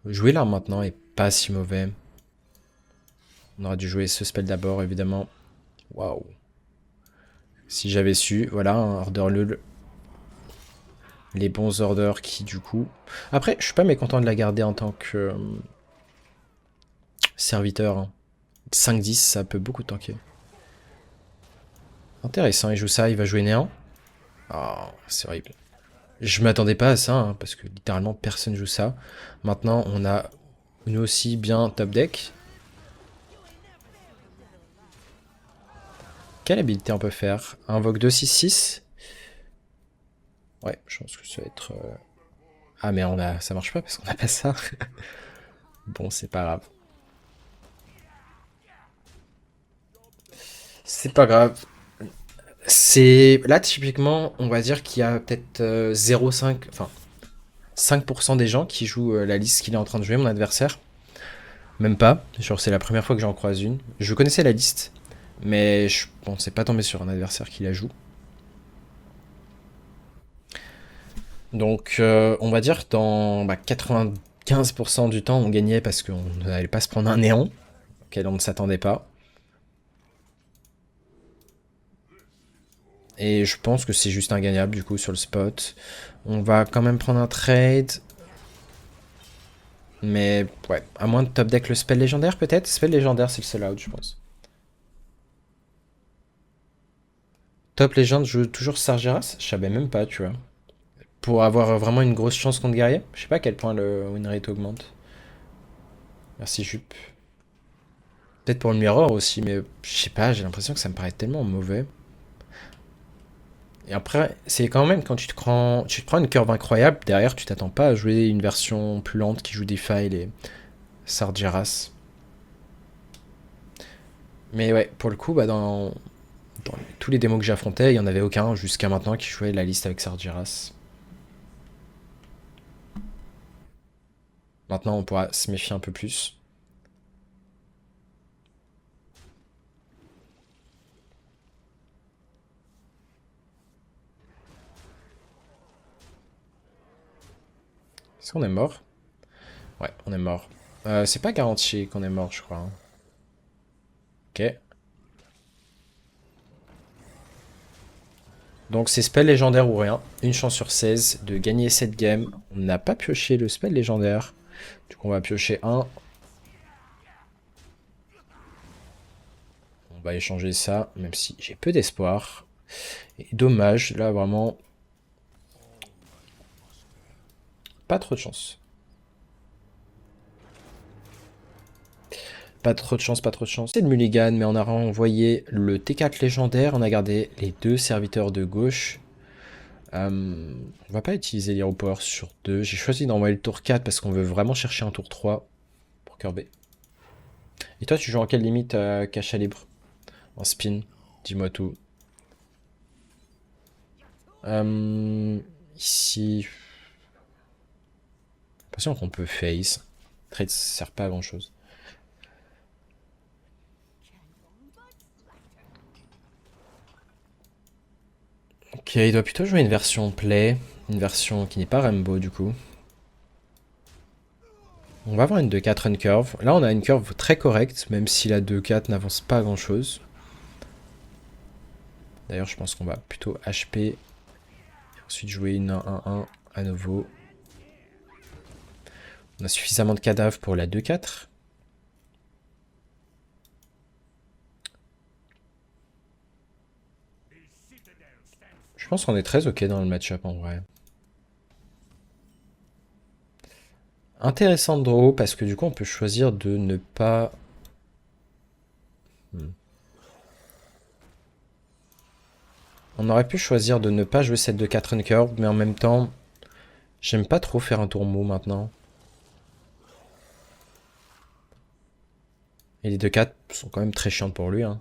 jouer là maintenant est pas si mauvais. On aurait dû jouer ce spell d'abord, évidemment. Waouh. Si j'avais su, voilà, un order lul. Les bons orders qui, du coup... Après, je suis pas mécontent de la garder en tant que serviteur. Hein. 5-10, ça peut beaucoup tanker. Intéressant, il joue ça, il va jouer néant. Oh, c'est horrible. Je m'attendais pas à ça, hein, parce que littéralement personne joue ça. Maintenant, on a nous aussi bien top deck. Quelle habilité on peut faire? Invoque 2-6-6. Ouais, je pense que ça va être... Ah mais on a... ça marche pas parce qu'on a pas ça. Bon, c'est pas grave. C'est pas grave. C'est... Là, typiquement, on va dire qu'il y a peut-être 0,5... Enfin, 5% des gens qui jouent la liste qu'il est en train de jouer, mon adversaire. Même pas. Genre, c'est la première fois que j'en croise une. Je connaissais la liste, mais je pensais pas tomber sur un adversaire qui la joue. Donc, on va dire que dans 95% du temps, on gagnait parce qu'on n'allait pas se prendre un néant, auquel on ne s'attendait pas. Et je pense que c'est juste ingagnable, du coup, sur le spot. On va quand même prendre un trade. Mais, ouais, à moins de top deck le spell légendaire, peut-être. Spell légendaire, c'est le seul out, je pense. Top légende joue toujours Sargeras? Je savais même pas, tu vois. Pour avoir vraiment une grosse chance contre guerrier. Je sais pas à quel point le win rate augmente. Merci Jup. Peut-être pour le mirror aussi, mais je sais pas, j'ai l'impression que ça me paraît tellement mauvais. Et après, c'est quand même quand tu te prends une curve incroyable, derrière tu t'attends pas à jouer une version plus lente qui joue des files et Sargeras. Mais ouais, pour le coup, dans tous les démos que j'ai affrontés, il y en avait aucun jusqu'à maintenant qui jouait la liste avec Sargeras. Maintenant, on pourra se méfier un peu plus. Est-ce qu'on est mort? Ouais, on est mort. C'est pas garanti qu'on est mort, je crois. Hein. Ok. Donc c'est spell légendaire ou rien. Une chance sur 16 de gagner cette game. On n'a pas pioché le spell légendaire. Du coup on va piocher un. On va échanger ça, même si j'ai peu d'espoir. Et dommage, là vraiment, pas trop de chance. Pas trop de chance, pas trop de chance. C'est le mulligan, mais on a renvoyé le T4 légendaire. On a gardé les 2 serviteurs de gauche. On va pas utiliser l'Hero Power sur 2. J'ai choisi d'envoyer le tour 4 parce qu'on veut vraiment chercher un tour 3 pour Kirby. Et toi, tu joues en quelle limite Cacha libre? En spin? Dis-moi tout. Ici... J'ai l'impression qu'on peut face. Trade sert pas à grand chose. Ok, il doit plutôt jouer une version play. Une version qui n'est pas Rainbow du coup. On va avoir une 2-4 run curve. Là, on a une curve très correcte, même si la 2-4 n'avance pas grand chose. D'ailleurs, je pense qu'on va plutôt HP. Et ensuite jouer une 1-1-1 à nouveau. On a suffisamment de cadavres pour la 2-4. Je pense qu'on est très ok dans le match-up en vrai. Intéressant de draw parce que du coup on peut choisir de ne pas... On aurait pu choisir de ne pas jouer cette 2-4 run curve, mais en même temps, j'aime pas trop faire un tour mou maintenant. Et les 2-4 sont quand même très chiantes pour lui. Hein.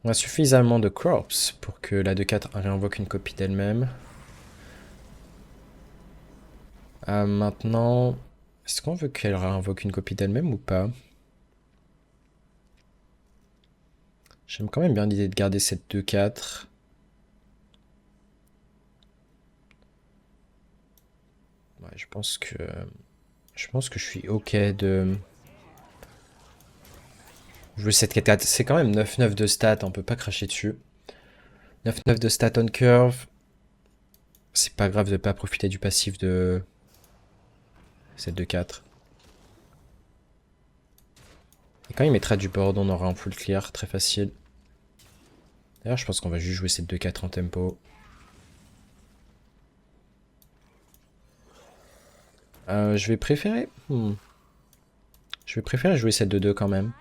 On a suffisamment de crops pour que la 2-4 réinvoque une copie d'elle-même. Maintenant, est-ce qu'on veut qu'elle réinvoque une copie d'elle-même ou pas? J'aime quand même bien l'idée de garder cette 2-4. Ouais, je pense que je suis ok de jouer cette 4-4. C'est quand même 9-9 de stats, on peut pas cracher dessus. 9-9 de stats on curve. C'est pas grave de pas profiter du passif de cette 2-4. Et quand il mettra du board, on aura un full clear très facile. D'ailleurs, je pense qu'on va juste jouer cette 2-4 en tempo. Je vais préférer... Je vais préférer jouer cette 2-2 quand même.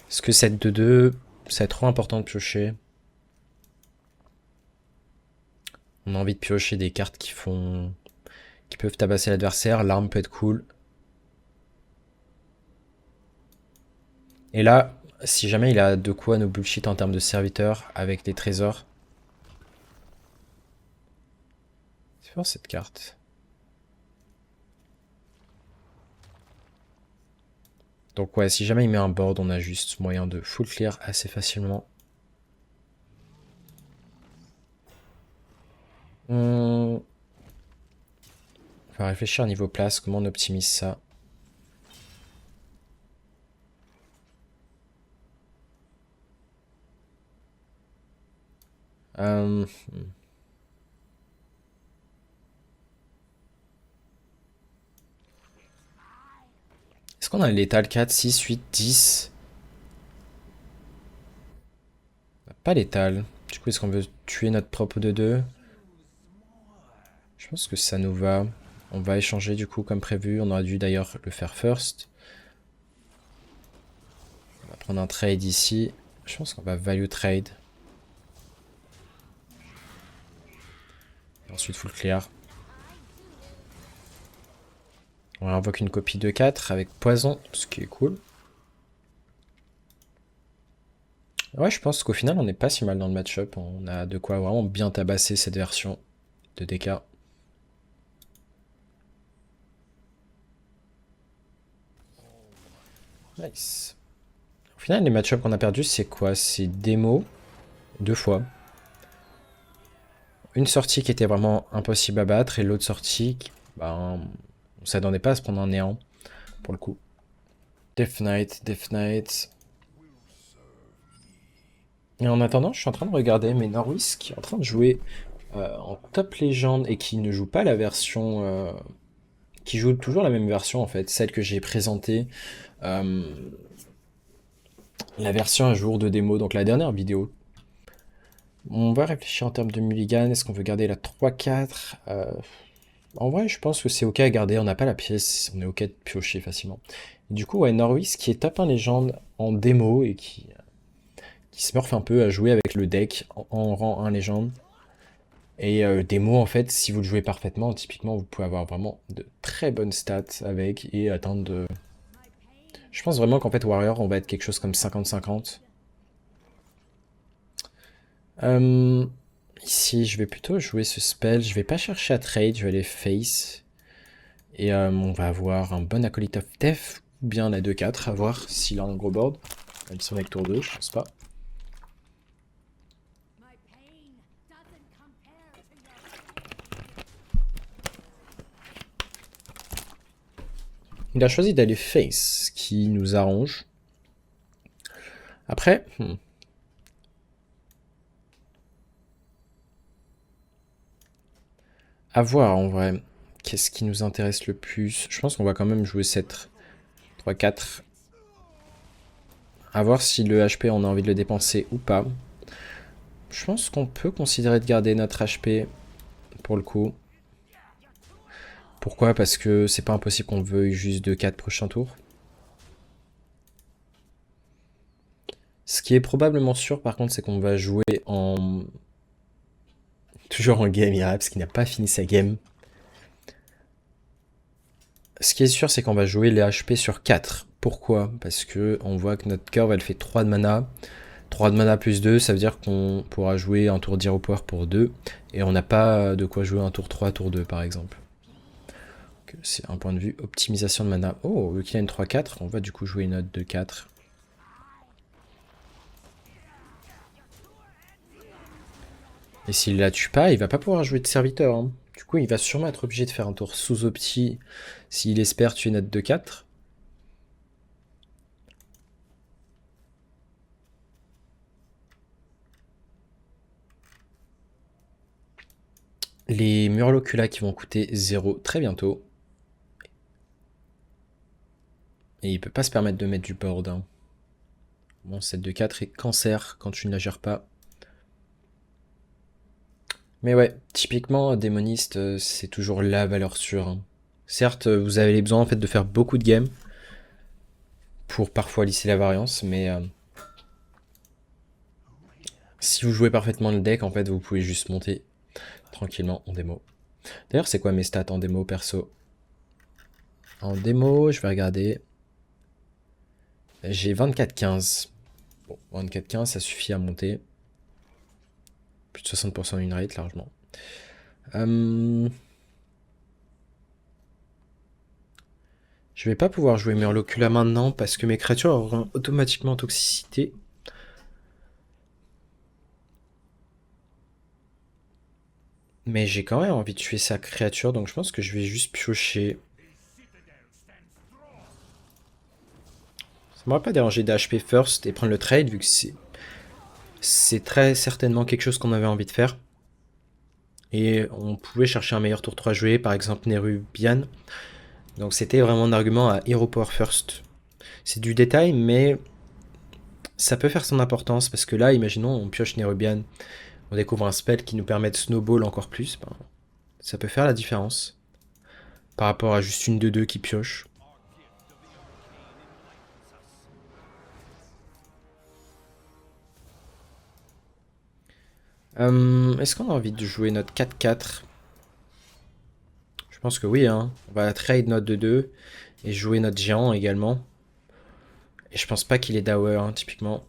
Parce que cette 2-2, c'est trop important de piocher. On a envie de piocher des cartes qui peuvent tabasser l'adversaire. L'arme peut être cool. Et là, si jamais il a de quoi nous bullshit en termes de serviteurs avec des trésors. C'est fort cette carte. Donc ouais, si jamais il met un board, on a juste moyen de full clear assez facilement. On va réfléchir niveau place, comment on optimise ça. Est-ce qu'on a l'étal 4, 6, 8, 10? Pas l'étal. Du coup, est-ce qu'on veut tuer notre propre 2-2? Je pense que ça nous va. On va échanger du coup comme prévu. On aurait dû d'ailleurs le faire first. On va prendre un trade ici. Je pense qu'on va value trade. Et ensuite full clear. On invoque une copie de 4 avec poison, ce qui est cool. Ouais, je pense qu'au final, on n'est pas si mal dans le match-up. On a de quoi vraiment bien tabasser cette version de DK. Nice. Au final, les match-ups qu'on a perdus, c'est quoi? C'est démo 2 fois. Une sortie qui était vraiment impossible à battre et l'autre sortie, ben, On s'attendait pas à se prendre un néant, pour le coup. Death Knight, Death Knight. Et en attendant, je suis en train de regarder, mais Norwis qui est en train de jouer en top légende et qui ne joue pas la version... qui joue toujours la même version en fait, celle que j'ai présentée. La version à jour de démo, donc la dernière vidéo. On va réfléchir en termes de mulligan. Est-ce qu'on veut garder la 3-4 En vrai, je pense que c'est ok à garder. On n'a pas la pièce. On est ok de piocher facilement. Et du coup, ouais, Norwis qui est top 1 légende en démo et qui smurf un peu à jouer avec le deck en rang 1 légende. Et démo, en fait, si vous le jouez parfaitement, typiquement, vous pouvez avoir vraiment de très bonnes stats avec et atteindre de... Je pense vraiment qu'en fait, Warrior, on va être quelque chose comme 50-50. Ici, je vais plutôt jouer ce spell. Je vais pas chercher à trade, je vais aller face. Et on va avoir un bon Acolyte of Death, ou bien la 2-4, à voir s'il a un gros board. Elle sont avec tour 2, je pense pas. Il a choisi d'aller face, ce qui nous arrange. Après... À voir en vrai. Qu'est-ce qui nous intéresse le plus? Je pense qu'on va quand même jouer cette 3-4. À voir si le HP on a envie de le dépenser ou pas. Je pense qu'on peut considérer de garder notre HP pour le coup. Pourquoi? Parce que c'est pas impossible qu'on veuille juste de 4 prochains tours. Ce qui est probablement sûr par contre c'est qu'on va jouer en... Toujours en game Iraps qui n'a pas fini sa game. Ce qui est sûr c'est qu'on va jouer les HP sur 4. Pourquoi? Parce que on voit que notre curve elle fait 3 de mana. 3 de mana plus 2, ça veut dire qu'on pourra jouer un tour d'Hero Power pour 2. Et on n'a pas de quoi jouer un tour 3, tour 2 par exemple. C'est un point de vue optimisation de mana. Oh, vu qu'il a une 3-4, on va du coup jouer une note de 4. Et s'il la tue pas, il va pas pouvoir jouer de serviteur. Hein. Du coup, il va sûrement être obligé de faire un tour sous-opti s'il espère tuer note de 4. Les Murlocula qui vont coûter 0 très bientôt. Et il peut pas se permettre de mettre du board. Hein. Bon, cette de 4 est cancer quand tu ne la gères pas. Mais ouais, typiquement, démoniste, c'est toujours la valeur sûre. Hein. Certes, vous avez besoin en fait de faire beaucoup de games pour parfois lisser la variance, mais si vous jouez parfaitement le deck, en fait, vous pouvez juste monter tranquillement en démo. D'ailleurs, c'est quoi mes stats en démo perso? En démo, je vais regarder. J'ai 24-15. Bon, 24-15, ça suffit à monter. Plus de 60% win rate, largement. Je vais pas pouvoir jouer Murlocula maintenant parce que mes créatures auront automatiquement toxicité. Mais j'ai quand même envie de tuer sa créature, donc je pense que je vais juste piocher. Ça m'aurait pas dérangé d'HP first et prendre le trade, vu que c'est très certainement quelque chose qu'on avait envie de faire. Et on pouvait chercher un meilleur tour 3 joué, par exemple Nerubian. Donc c'était vraiment un argument à Hero Power first. C'est du détail, mais ça peut faire son importance, parce que là, imaginons, on pioche Nerubian, on découvre un spell qui nous permet de snowball encore plus, ben, ça peut faire la différence. Par rapport à juste une de deux qui pioche. Est-ce qu'on a envie de jouer notre 4-4? Je pense que oui, hein. On va trade notre 2-2 et jouer notre géant également. Et je pense pas qu'il est Dower, hein, typiquement.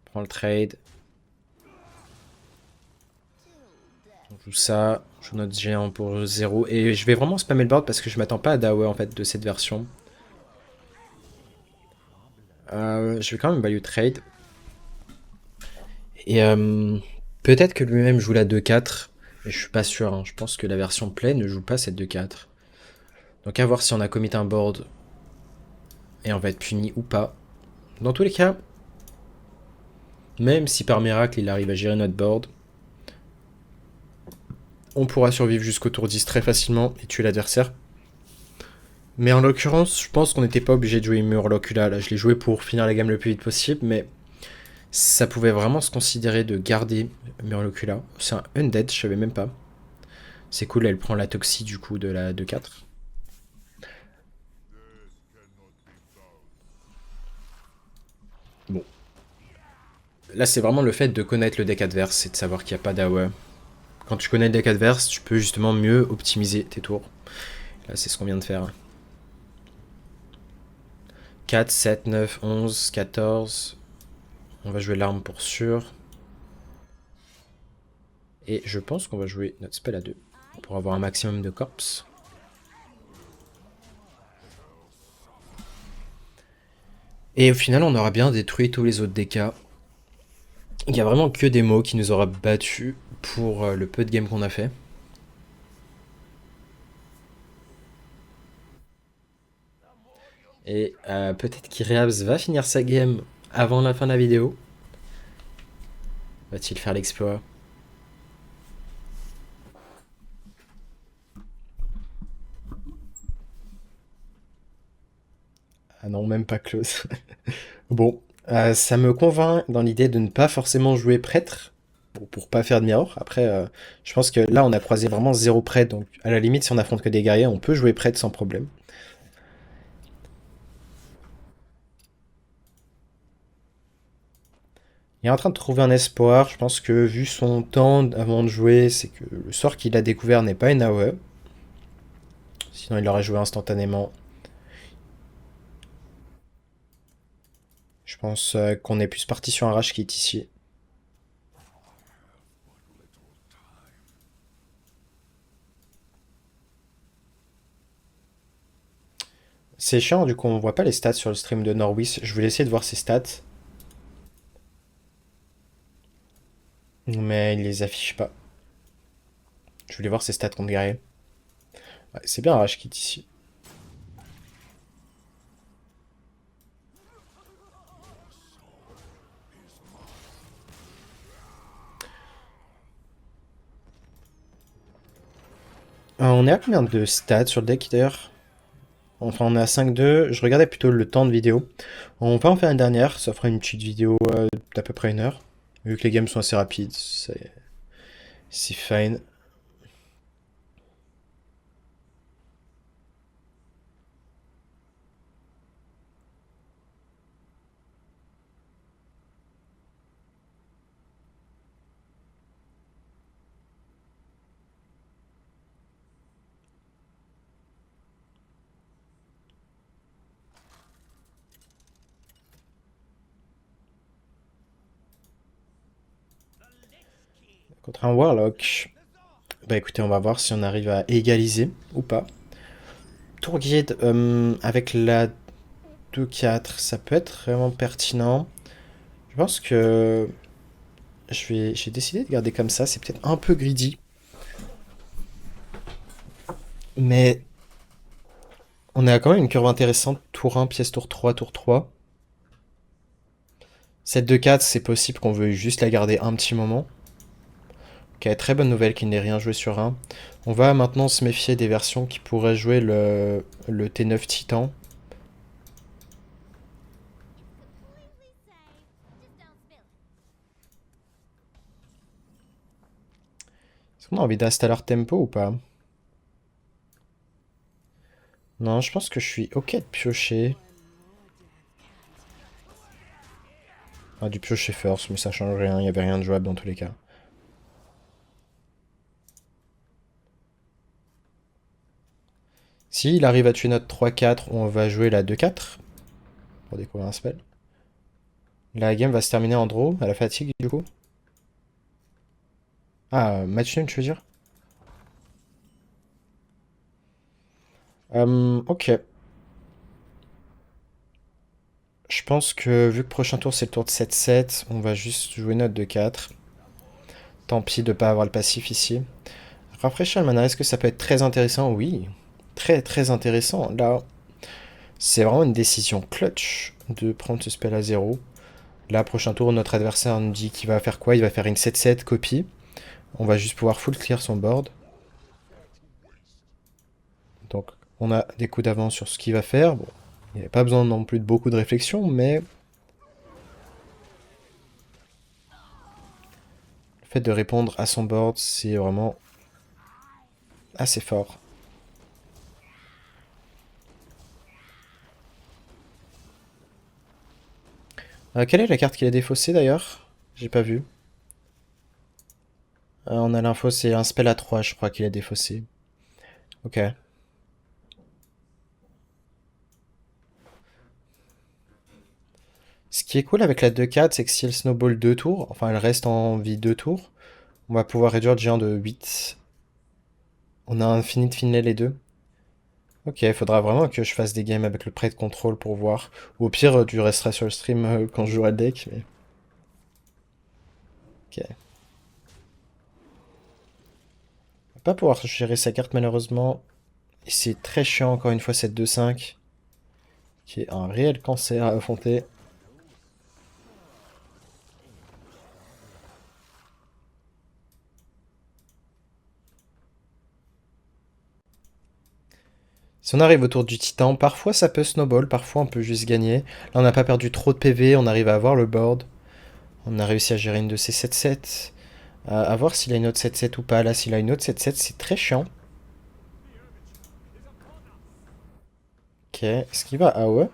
Prends le trade. On joue ça. On joue notre géant pour 0. Et je vais vraiment spammer le board parce que je m'attends pas à Dower en fait de cette version. Je vais quand même value trade. Et Peut-être que lui-même joue la 2-4, mais je suis pas sûr, hein. Je pense que la version Play ne joue pas cette 2-4. Donc à voir si on a commit un board et on va être puni ou pas. Dans tous les cas, même si par miracle il arrive à gérer notre board, on pourra survivre jusqu'au tour 10 très facilement et tuer l'adversaire. Mais en l'occurrence, je pense qu'on n'était pas obligé de jouer Murlocula. Là, je l'ai joué pour finir la game le plus vite possible, mais ça pouvait vraiment se considérer de garder Murlocula. C'est un Undead, je savais même pas. C'est cool, elle prend la toxie du coup de la 2-4. Bon. Là, c'est vraiment le fait de connaître le deck adverse et de savoir qu'il n'y a pas d'AOE. Quand tu connais le deck adverse, tu peux justement mieux optimiser tes tours. Là, c'est ce qu'on vient de faire. 4, 7, 9, 11, 14. On va jouer l'arme pour sûr. Et je pense qu'on va jouer notre spell à 2 pour avoir un maximum de corpses. Et au final, on aura bien détruit tous les autres DK. Il n'y a vraiment que des mots qui nous aura battus pour le peu de game qu'on a fait. Et peut-être qu'Ireabs va finir sa game avant la fin de la vidéo. Va-t-il faire l'exploit? Ah non, même pas close. Bon, ça me convainc dans l'idée de ne pas forcément jouer prêtre, pour pas faire de mirror. Après, je pense que là, on a croisé vraiment 0 prêtre, donc à la limite, si on affronte que des guerriers, on peut jouer prêtre sans problème. Il est en train de trouver un espoir, je pense que vu son temps avant de jouer, c'est que le sort qu'il a découvert n'est pas une AOE. Sinon, il aurait joué instantanément. Je pense qu'on est plus parti sur un rage qui est ici. C'est chiant, du coup, on voit pas les stats sur le stream de Norwis. Je voulais essayer de voir ses stats. Mais il les affiche pas. Je voulais voir ses stats contre guerrier. Ouais, c'est bien un rage qui est ici. On est à combien de stats sur le deck d'ailleurs? Enfin, on est à 5-2. Je regardais plutôt le temps de vidéo. On va en faire une dernière. Ça fera une petite vidéo d'à peu près 1 heure. Vu que les games sont assez rapides, c'est fine. Contre un Warlock. Bah écoutez, on va voir si on arrive à égaliser ou pas. Tour guide avec la 2-4, ça peut être vraiment pertinent. Je pense que j'ai décidé de garder comme ça. C'est peut-être un peu greedy. Mais on a quand même une curve intéressante. Tour 1, pièce tour 3, tour 3. Cette 2-4, c'est possible qu'on veuille juste la garder un petit moment. Ok, très bonne nouvelle qu'il n'ait rien joué sur 1. On va maintenant se méfier des versions qui pourraient jouer le T9 Titan. Est-ce qu'on a envie d'installer tempo ou pas? Non, je pense que je suis ok de piocher. Ah, du piocher first, mais ça change rien, il n'y avait rien de jouable dans tous les cas. S'il arrive à tuer notre 3-4, on va jouer la 2-4 pour découvrir un spell. La game va se terminer en draw, à la fatigue du coup. Ah, match nul, tu veux dire? Ok. Je pense que vu que prochain tour c'est le tour de 7-7, on va juste jouer notre 2-4. Tant pis de pas avoir le passif ici. Rafraîchir le mana, est-ce que ça peut être très intéressant? Oui. Très très intéressant. Là, c'est vraiment une décision clutch de prendre ce spell à 0. Là, prochain tour, notre adversaire nous dit qu'il va faire quoi? Il va faire une 7-7 copie. On va juste pouvoir full clear son board. Donc, on a des coups d'avance sur ce qu'il va faire. Bon, il n'y avait pas besoin non plus de beaucoup de réflexion, mais le fait de répondre à son board, c'est vraiment assez fort. Quelle est la carte qu'il a défaussée d'ailleurs? J'ai pas vu. On a l'info, c'est un spell à 3, je crois qu'il a défaussé. Ok. Ce qui est cool avec la 2-4, c'est que si elle snowball 2 tours, enfin elle reste en vie 2 tours, on va pouvoir réduire le géant de 8. On a Infinite Finlay les deux. Ok, il faudra vraiment que je fasse des games avec le prêt de contrôle pour voir. Ou au pire, tu resteras sur le stream quand je jouerai le deck. Mais... ok. On va pas pouvoir gérer sa carte malheureusement. Et c'est très chiant encore une fois cette 2-5. Qui est un réel cancer à affronter. Si on arrive autour du titan, parfois ça peut snowball, parfois on peut juste gagner. Là on n'a pas perdu trop de PV, on arrive à avoir le board. On a réussi à gérer une de ces 7-7. À voir s'il a une autre 7-7 ou pas. Là, s'il a une autre 7-7, c'est très chiant. Ok, est-ce qu'il va AOE?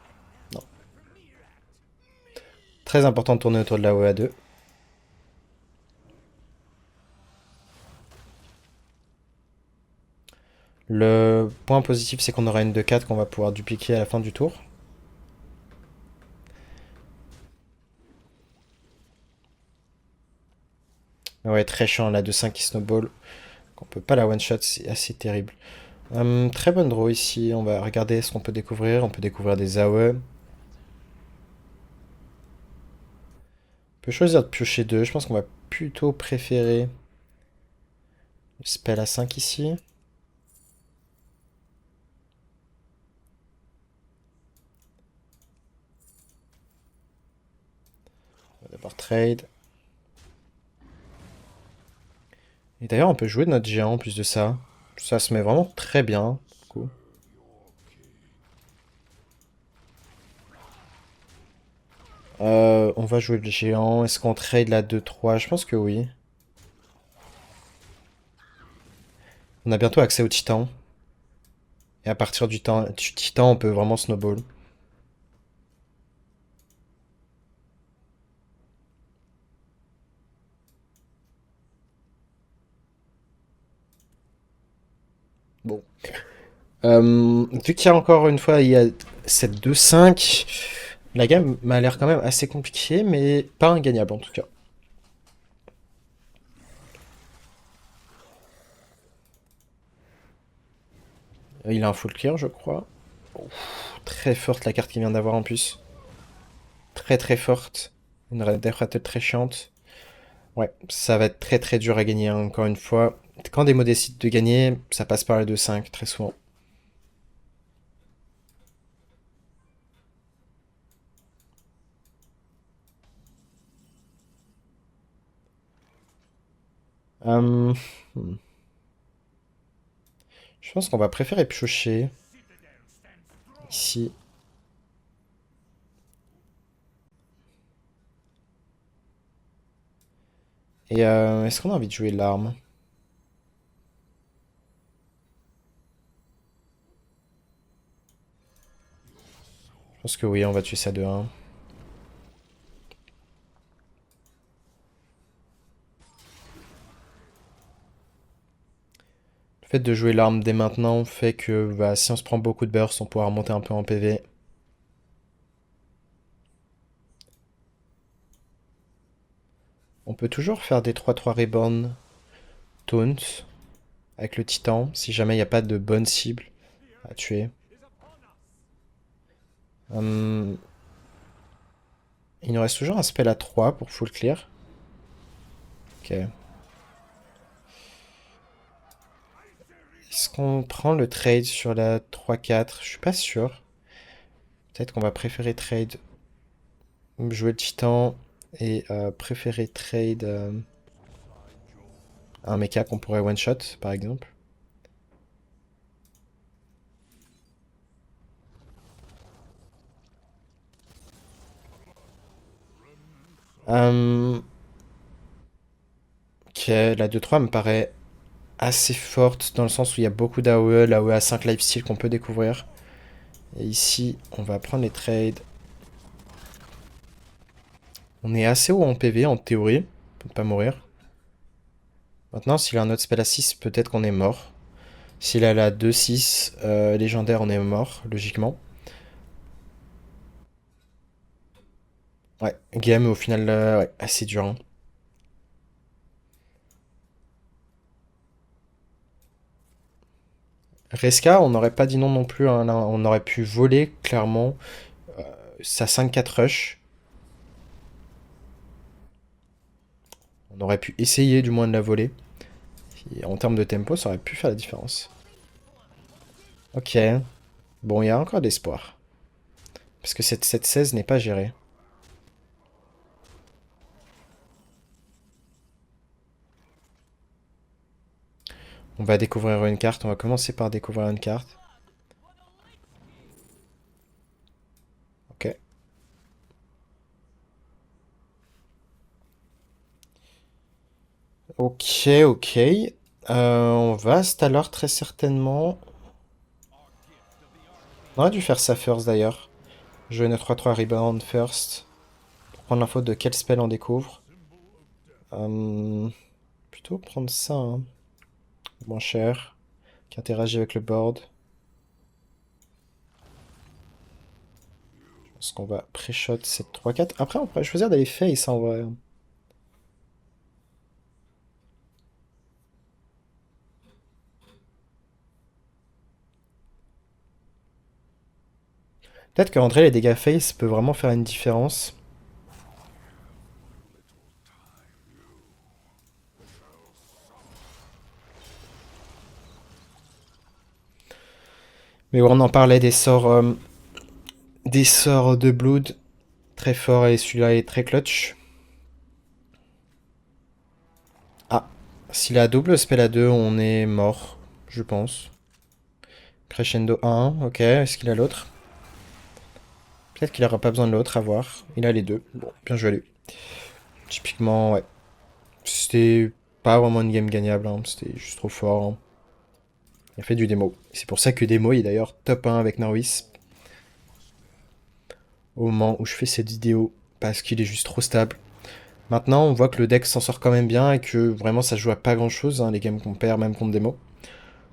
Non. Très important de tourner autour de la AOE à 2. Le point positif, c'est qu'on aura une 2-4 qu'on va pouvoir dupliquer à la fin du tour. Ouais, très chiant, la 2-5 qui snowball. On peut pas la one-shot, c'est assez terrible. Très bonne draw ici, on va regarder ce qu'on peut découvrir. On peut découvrir des AOE. On peut choisir de piocher 2. Je pense qu'on va plutôt préférer le spell à 5 ici. On va d'abord trade. Et d'ailleurs, on peut jouer de notre géant en plus de ça. Ça se met vraiment très bien. Cool. On va jouer le géant. Est-ce qu'on trade la 2-3? Je pense que oui. On a bientôt accès au titan. Et à partir du titan, on peut vraiment snowball. Bon. Vu qu'il y a encore une fois, il y a cette 2-5, la game m'a l'air quand même assez compliquée, mais pas ingagnable en tout cas. Il a un full clear, je crois. Ouf, très forte la carte qu'il vient d'avoir en plus. Très très forte. Une Red Rattle très chiante. Ouais, ça va être très très dur à gagner, hein, encore une fois. Quand des mots décident de gagner, ça passe par la 2-5, très souvent. Euh, hmm. Je pense qu'on va préférer piocher. Ici. Et est-ce qu'on a envie de jouer l'arme? Je pense que oui, on va tuer ça de 1. Le fait de jouer l'arme dès maintenant fait que bah, si on se prend beaucoup de burst, on pourra remonter un peu en PV. On peut toujours faire des 3-3 reborn taunt avec le titan, si jamais il n'y a pas de bonne cible à tuer. Il nous reste toujours un spell à 3 pour full clear. Ok. Est-ce qu'on prend le trade sur la 3-4? Je suis pas sûr. Peut-être qu'on va préférer trade jouer le titan et préférer trade un mecha qu'on pourrait one-shot, par exemple. Ok, la 2-3 me paraît assez forte dans le sens où il y a beaucoup d'AOE, l'AOE à 5 lifesteal qu'on peut découvrir. Et ici, on va prendre les trades. On est assez haut en PV en théorie, pour ne pas mourir. Maintenant, s'il a un autre spell à 6, peut-être qu'on est mort. S'il a la 2-6 légendaire, on est mort, logiquement. Ouais, game au final, ouais, assez dur. Hein. Reska, on n'aurait pas dit non non plus. Hein, là, on aurait pu voler, clairement, sa 5-4 rush. On aurait pu essayer, du moins, de la voler. Et en termes de tempo, ça aurait pu faire la différence. Ok. Bon, il y a encore d'espoir. Parce que cette 7-16 n'est pas gérée. On va découvrir une carte. On va commencer par découvrir une carte. Ok. Ok, ok. On va Staller très certainement. On aurait dû faire ça first d'ailleurs. Jouer une 3-3 rebound first. Pour prendre l'info de quel spell on découvre. Plutôt prendre ça, hein. Moins cher. Qui interagit avec le board. Je pense qu'on va pré-shot cette 3-4. Après, on pourrait choisir d'aller face en vrai. Peut-être que rentrer les dégâts face peut vraiment faire une différence. Mais ouais, on en parlait des sorts de Blood très forts et celui-là est très clutch. Ah, s'il a double spell à 2, on est mort, je pense. Crescendo 1, ok, est-ce qu'il a l'autre? Peut-être qu'il n'aura pas besoin de l'autre, à voir. Il a les deux, bon, bien joué à lui. Typiquement, ouais. C'était pas vraiment une game gagnable, hein. C'était juste trop fort. Hein. Il a fait du démo. C'est pour ça que démo est d'ailleurs top 1 avec Norwis. Au moment où je fais cette vidéo, parce qu'il est juste trop stable. Maintenant, on voit que le deck s'en sort quand même bien et que vraiment ça joue à pas grand chose, hein, les games qu'on perd, même contre démo.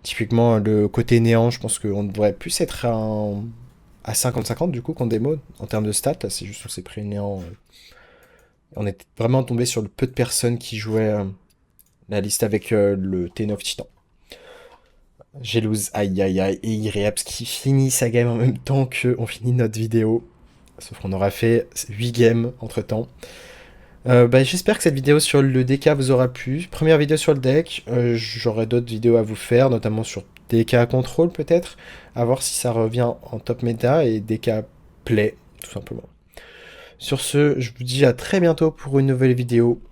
Typiquement, le côté néant, je pense qu'on devrait plus être à 50-50 du coup contre démo en termes de stats. Là, c'est juste qu'on s'est pris néant. On est vraiment tombé sur le peu de personnes qui jouaient la liste avec le T9 Titan. Jalouse, aïe aïe aïe, et Ireaps qui finit sa game en même temps qu'on finit notre vidéo. Sauf qu'on aura fait 8 games entre temps. Bah, j'espère que cette vidéo sur le DK vous aura plu. Première vidéo sur le deck, j'aurai d'autres vidéos à vous faire, notamment sur DK Control peut-être, à voir si ça revient en top méta et DK Play, tout simplement. Sur ce, je vous dis à très bientôt pour une nouvelle vidéo.